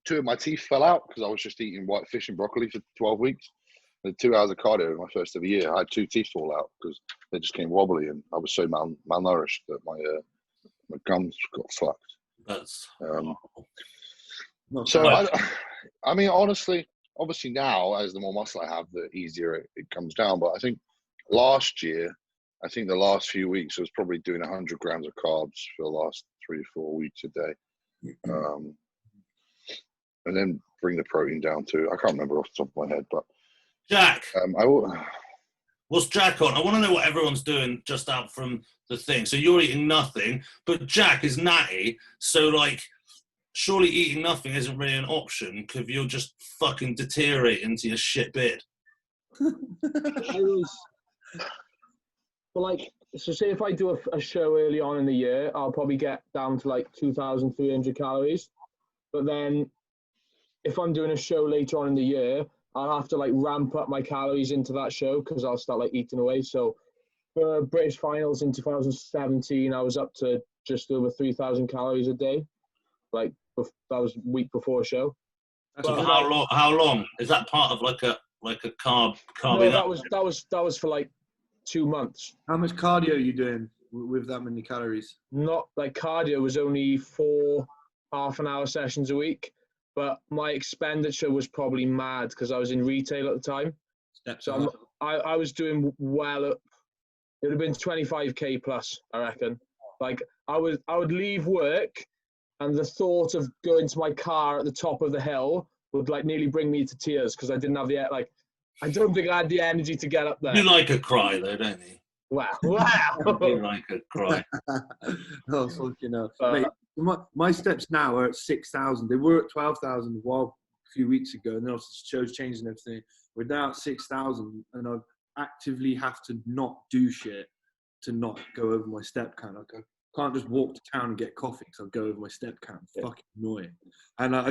2 of my teeth fell out because I was just eating white fish and broccoli for 12 weeks. And 2 hours of cardio in my first ever year, I had 2 teeth fall out because they just came wobbly, and I was so malnourished that my gums got fucked. That's honestly, obviously now, as the more muscle I have, the easier it comes down. But I think last year, the last few weeks, I was probably doing 100 grams of carbs for the last 3 to 4 weeks a day. And then bring the protein down to, I can't remember off the top of my head, but Jack. I will. What's Jack on? I want to know what everyone's doing just out from the thing. So you're eating nothing, but Jack is natty. So like, surely eating nothing isn't really an option because you'll just fucking deteriorate into your shit beard. So say if I do a show early on in the year, I'll probably get down to like 2,300 calories. But then if I'm doing a show later on in the year, I'll have to like ramp up my calories into that show because I'll start like eating away. So for British finals in 2017, I was up to just over 3,000 calories a day. Like that was week before a show. So how long is that part of like a carb? No, that was for like 2 months. How much cardio are you doing with that many calories? Not like cardio was only 4 half-an-hour sessions a week, but my expenditure was probably mad because I was in retail at the time. So I was doing well. It would have been 25k plus, I reckon. Like I would leave work, and the thought of going to my car at the top of the hill would like nearly bring me to tears because I didn't have I don't think I had the energy to get up there. You like a cry though, don't you? Wow. You like a cry. Oh, fucking hell. Mate, my steps now are at 6,000. They were at 12,000 a few weeks ago, and then obviously the show's changed and everything. We're now at 6,000, and I actively have to not do shit to not go over my step count. I can't just walk to town and get coffee because I'll go over my step count. It's fucking annoying. And I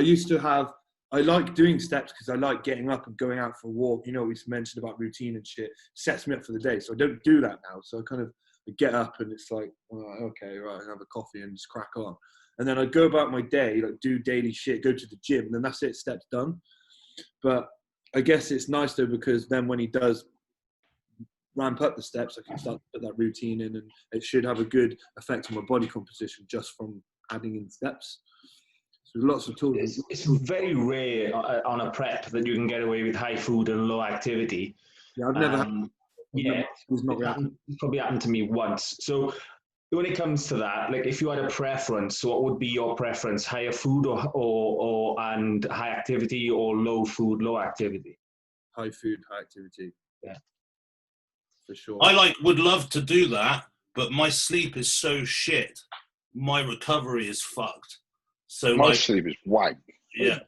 like doing steps because I like getting up and going out for a walk. You know, we mentioned about routine and shit. Sets me up for the day. So I don't do that now. So I get up and it's like, okay, right, I have a coffee and just crack on. And then I go about my day, like do daily shit, go to the gym, and then that's it, steps done. But I guess it's nice though because then when he does ramp up the steps, I can start to put that routine in, and it should have a good effect on my body composition just from adding in steps. So lots of tools. It's very rare on a prep that you can get away with high food and low activity. Yeah, I've never had. It's probably happened to me once. So when it comes to that, like if you had a preference, what would be your preference? Higher food or and high activity, or low food, low activity? High food, high activity. Yeah. For sure. I would love to do that, but my sleep is so shit. My recovery is fucked. So my sleep is wank. Yeah.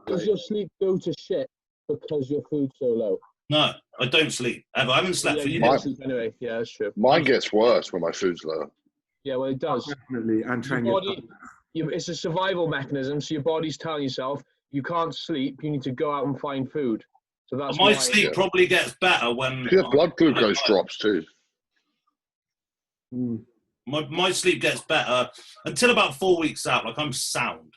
Does your sleep go to shit because your food's so low? No, I don't sleep ever. I haven't slept for years. You sleep anyway. Yeah, that's true. Mine gets worse when my food's low. Yeah, well, it does. Definitely. And it's a survival mechanism. So your body's telling yourself you can't sleep. You need to go out and find food. So that's my sleep probably gets better when your blood glucose drops too. My sleep gets better until about 4 weeks out. Like I'm sound.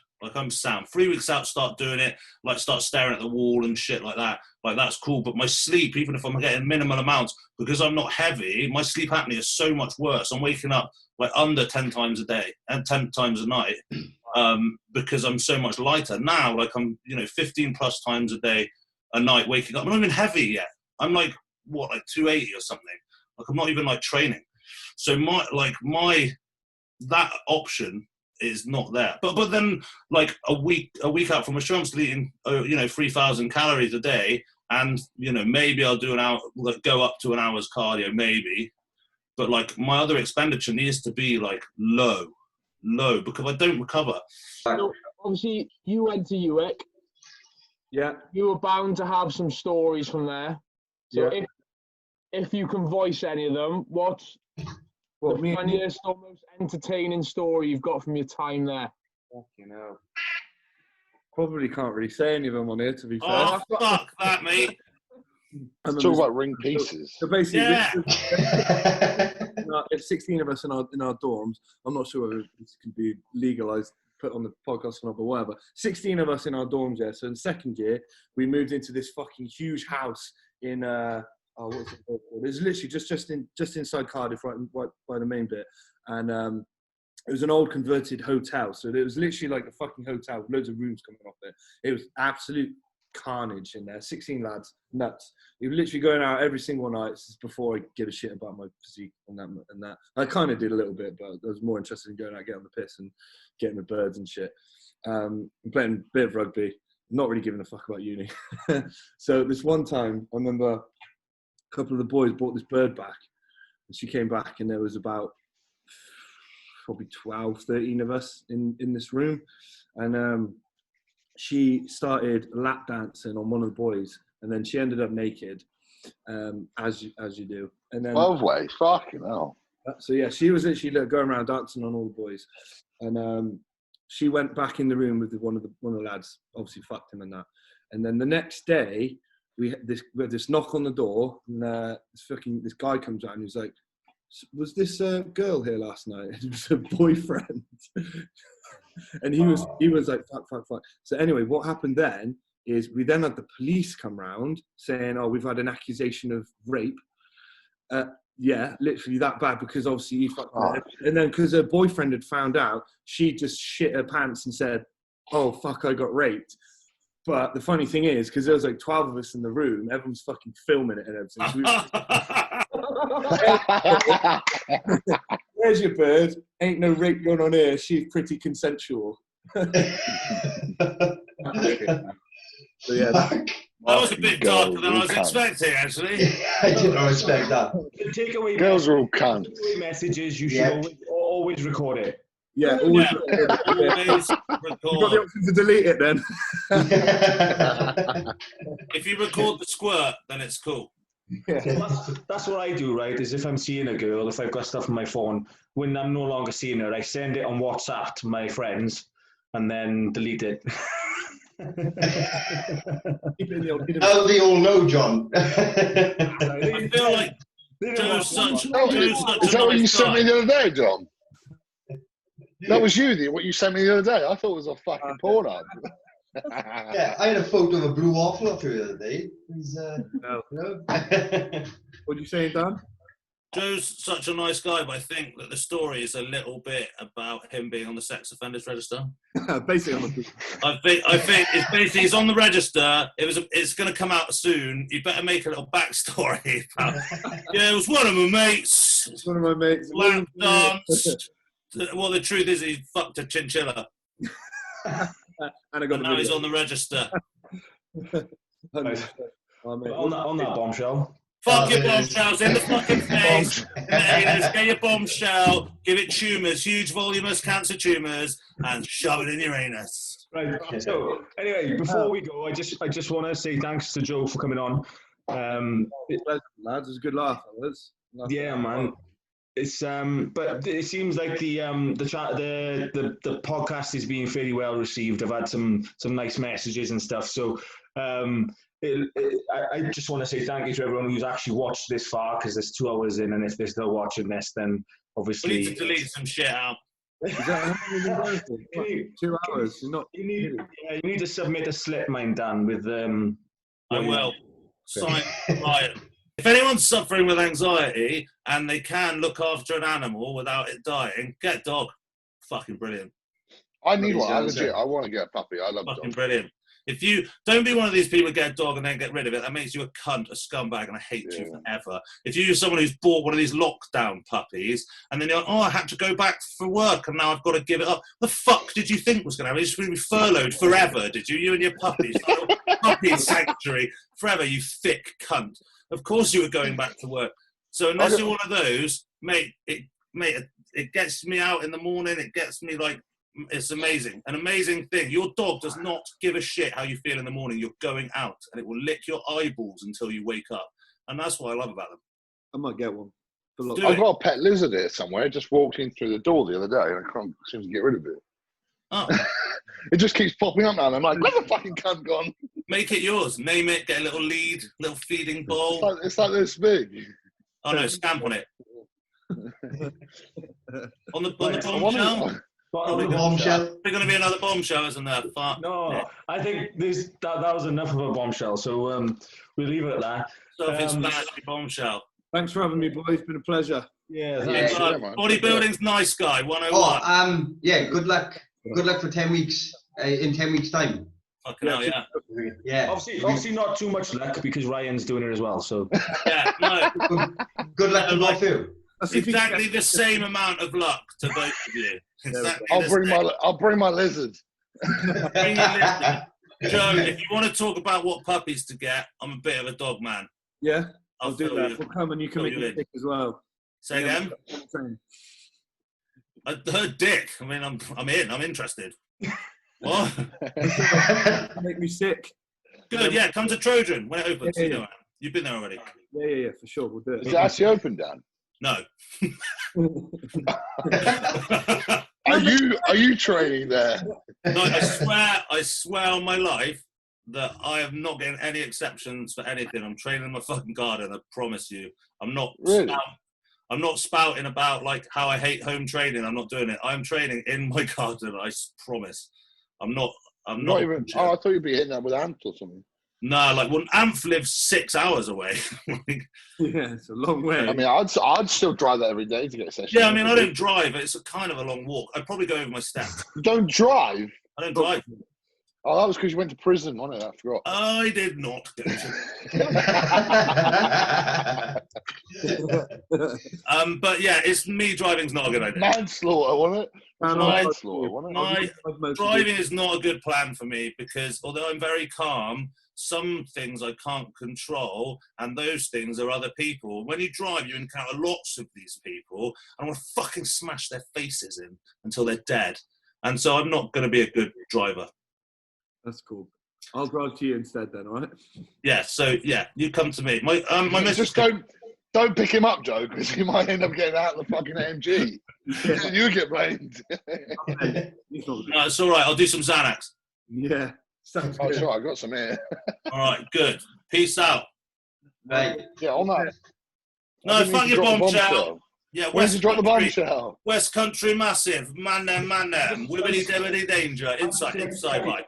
3 weeks out, start doing it. Like start staring at the wall and shit like that. Like that's cool. But my sleep, even if I'm getting minimal amounts, because I'm not heavy, my sleep apnea is so much worse. I'm waking up like under 10 times a day and 10 times a night because I'm so much lighter now. Like I'm 15 plus times a day, a night waking up. I'm not even heavy yet. I'm like 280 or something. Like I'm not even like training. So that option is not there. But then like a week out from a show, I'm still eating 3,000 calories a day, and maybe I'll do an hour, go up to an hour's cardio, maybe. but like my other expenditure needs to be like low, because I don't recover. So obviously, you went to UWIC. Yeah. You were bound to have some stories from there. So if you can voice any of them, what's the funniest or most entertaining story you've got from your time there? Fucking hell. Probably can't really say any of them on here, to be fair. Oh, fuck that, mate. Let's talk about ring pieces. So basically, Yeah. There's 16 of us in our dorms. I'm not sure whether this can be legalised, put on the podcast or not, but whatever. 16 of us in our dorms there. So in second year, we moved into this fucking huge house in what's it called? It's literally just inside Cardiff, right by the main bit, and it was an old converted hotel. So it was literally like a fucking hotel with loads of rooms coming off it. It was absolute carnage in there. 16 lads, nuts. We were literally going out every single night. This is before I give a shit about my physique and that. I kind of did a little bit, but I was more interested in going out, getting on the piss and getting the birds and shit. Playing a bit of rugby, not really giving a fuck about uni. So this one time, I remember a couple of the boys brought this bird back, and she came back, and there was about probably 12, 13 of us in this room, and she started lap dancing on one of the boys, and then she ended up naked, as you do. And then Lovely, fucking hell. So yeah, she was literally going around dancing on all the boys, and she went back in the room with one of the lads. Obviously, fucked him and that. And then the next day, we had this knock on the door, and this guy comes out and he's like, "Was this girl here last night?" It was her boyfriend. And he was like, fuck. So anyway, what happened then is we then had the police come round saying, "Oh, we've had an accusation of rape." Yeah, literally that bad, because obviously he fucked her. And then because her boyfriend had found out, she just shit her pants and said, "Oh, fuck, I got raped." But the funny thing is, because there was like 12 of us in the room, everyone's fucking filming it and everything. So "Where's your bird? Ain't no rape going on here. She's pretty consensual." So yeah, that was a bit darker than I was expecting, actually. I did not expect that. The takeaway Girls are all cunts. messages, you should always record it. Yeah, always Always you got the option to delete it then. If you record the squirt, then it's cool. Yeah. That's what I do, right? Is if I'm seeing a girl, if I've got stuff on my phone, when I'm no longer seeing her, I send it on WhatsApp to my friends and then delete it. How they all know, John? I feel like Joe's such Is that what you sent me the other day, John? That was you, what you sent me the other day. I thought it was a fucking porn ad. Yeah, I had a photo of a blue waffle up here the other day. What are you saying, Dan? Joe's such a nice guy, but I think that the story is a little bit about him being on the sex offenders register. Basically, on the I think it's basically he's on the register. It's going to come out soon. You better make a little backstory about. Yeah, it was one of my mates. It's one of my mates. Lap danced. Well, the truth is he fucked a chinchilla. And now he's on the register. On that bombshell. Fuck your bombshells in the fucking face. Get your bombshell. Give it tumours, huge voluminous cancer tumours, and shove it in your anus. Right. So anyway, before we go, I just want to say thanks to Joe for coming on. Lads, it was a good laugh. Yeah, man. It's but it seems like the podcast is being fairly well received. I've had some nice messages and stuff. So I just want to say thank you to everyone who's actually watched this far, because there's 2 hours in, and if they're still watching this, then obviously we need to delete some shit out. Is that how many going for? 2 hours. You need to submit a slip, mine, Dan, with I will. Sign right. If anyone's suffering with anxiety and they can look after an animal without it dying, get a dog. Fucking brilliant. I need one. I want to get a puppy. I love fucking dogs. Brilliant. If you don't be one of these people who get a dog and then get rid of it, that makes you a cunt, a scumbag, and I hate you forever. If you're someone who's bought one of these lockdown puppies and then you're like, oh, I had to go back for work and now I've got to give it up. The fuck did you think was going to happen? You're just going to be furloughed forever, did you? You and your puppies. Puppy sanctuary forever, you thick cunt. Of course you were going back to work. So unless you're one of those, mate, it gets me out in the morning. It gets me like, it's amazing. An amazing thing. Your dog does not give a shit how you feel in the morning. You're going out and it will lick your eyeballs until you wake up. And that's what I love about them. I might get one. I've got a pet lizard here somewhere. It just walked in through the door the other day and I can't seem to get rid of it. Oh. It just keeps popping up now and I'm like, where's the fucking cunt gone? Make it yours. Name it, get a little lead, little feeding bowl. It's like this big. Oh no, stamp on it. on the bombshell? Bombshell. There's going to be another bombshell, isn't there? Fuck. No, yeah. I think that was enough of a bombshell, so we'll leave it at that. Self-explanatory bombshell. Thanks for having me, boys. It's been a pleasure. Yeah. Bodybuilding's nice guy, 101. Oh, yeah, good luck. Good luck for 10 weeks, in 10 weeks' time. Fucking hell, yeah. Yeah. Obviously not too much luck because Ryan's doing it as well, so. Yeah, no. Good luck to both of you. Exactly the same amount of luck to both of you. Exactly I'll bring my lizard. Bring your lizard. Joe, if you want to talk about what puppies to get, I'm a bit of a dog man. Yeah, I'll do that. You. We'll come and you can make me sick as well. Say again? I heard dick. I mean, I'm in. I'm interested. What? Make me sick. Good, yeah. Come to Trojan when it opens. Yeah. You know, you've been there already. Yeah, for sure. We'll do it. Is it actually open, Dan? No. Are you training there? No, I swear on my life that I am not getting any exceptions for anything. I'm training in my fucking garden. I promise you. I'm not. Really? I'm not spouting about like how I hate home training. I'm not doing it. I'm training in my garden. I promise. I'm not even. Oh, I thought you'd be hitting that with ant or something. No, like when Amph lives 6 hours away. Yeah, it's a long way. I mean, I'd still drive that every day to get a session. Yeah, I mean, I don't drive. It's a kind of a long walk. I'd probably go over my steps. You don't drive? I don't drive. Oh, that was because you went to prison, wasn't it? I forgot. I did not go to. But yeah, it's me driving's not a good idea. Manslaughter, wasn't it? Manslaughter, wasn't My driving is not a good plan for me because although I'm very calm, some things I can't control, and those things are other people. When you drive, you encounter lots of these people, and I want to fucking smash their faces in until they're dead. And so I'm not going to be a good driver. That's cool. I'll drive to you instead then, all right? Yeah, so yeah, you come to me. My just don't pick him up, Joe, because he might end up getting out of the fucking AMG. Yeah. You get blamed. No, it's all right. I'll do some Xanax. Yeah. Sounds oh, good. sure, I got some here. All right, good. Peace out. Right. Yeah, on that. No, fuck your bombshell. Yeah, Where did you drop the bombshell? West Country massive. Man them. Wibbity dibbity danger. Inside, bye.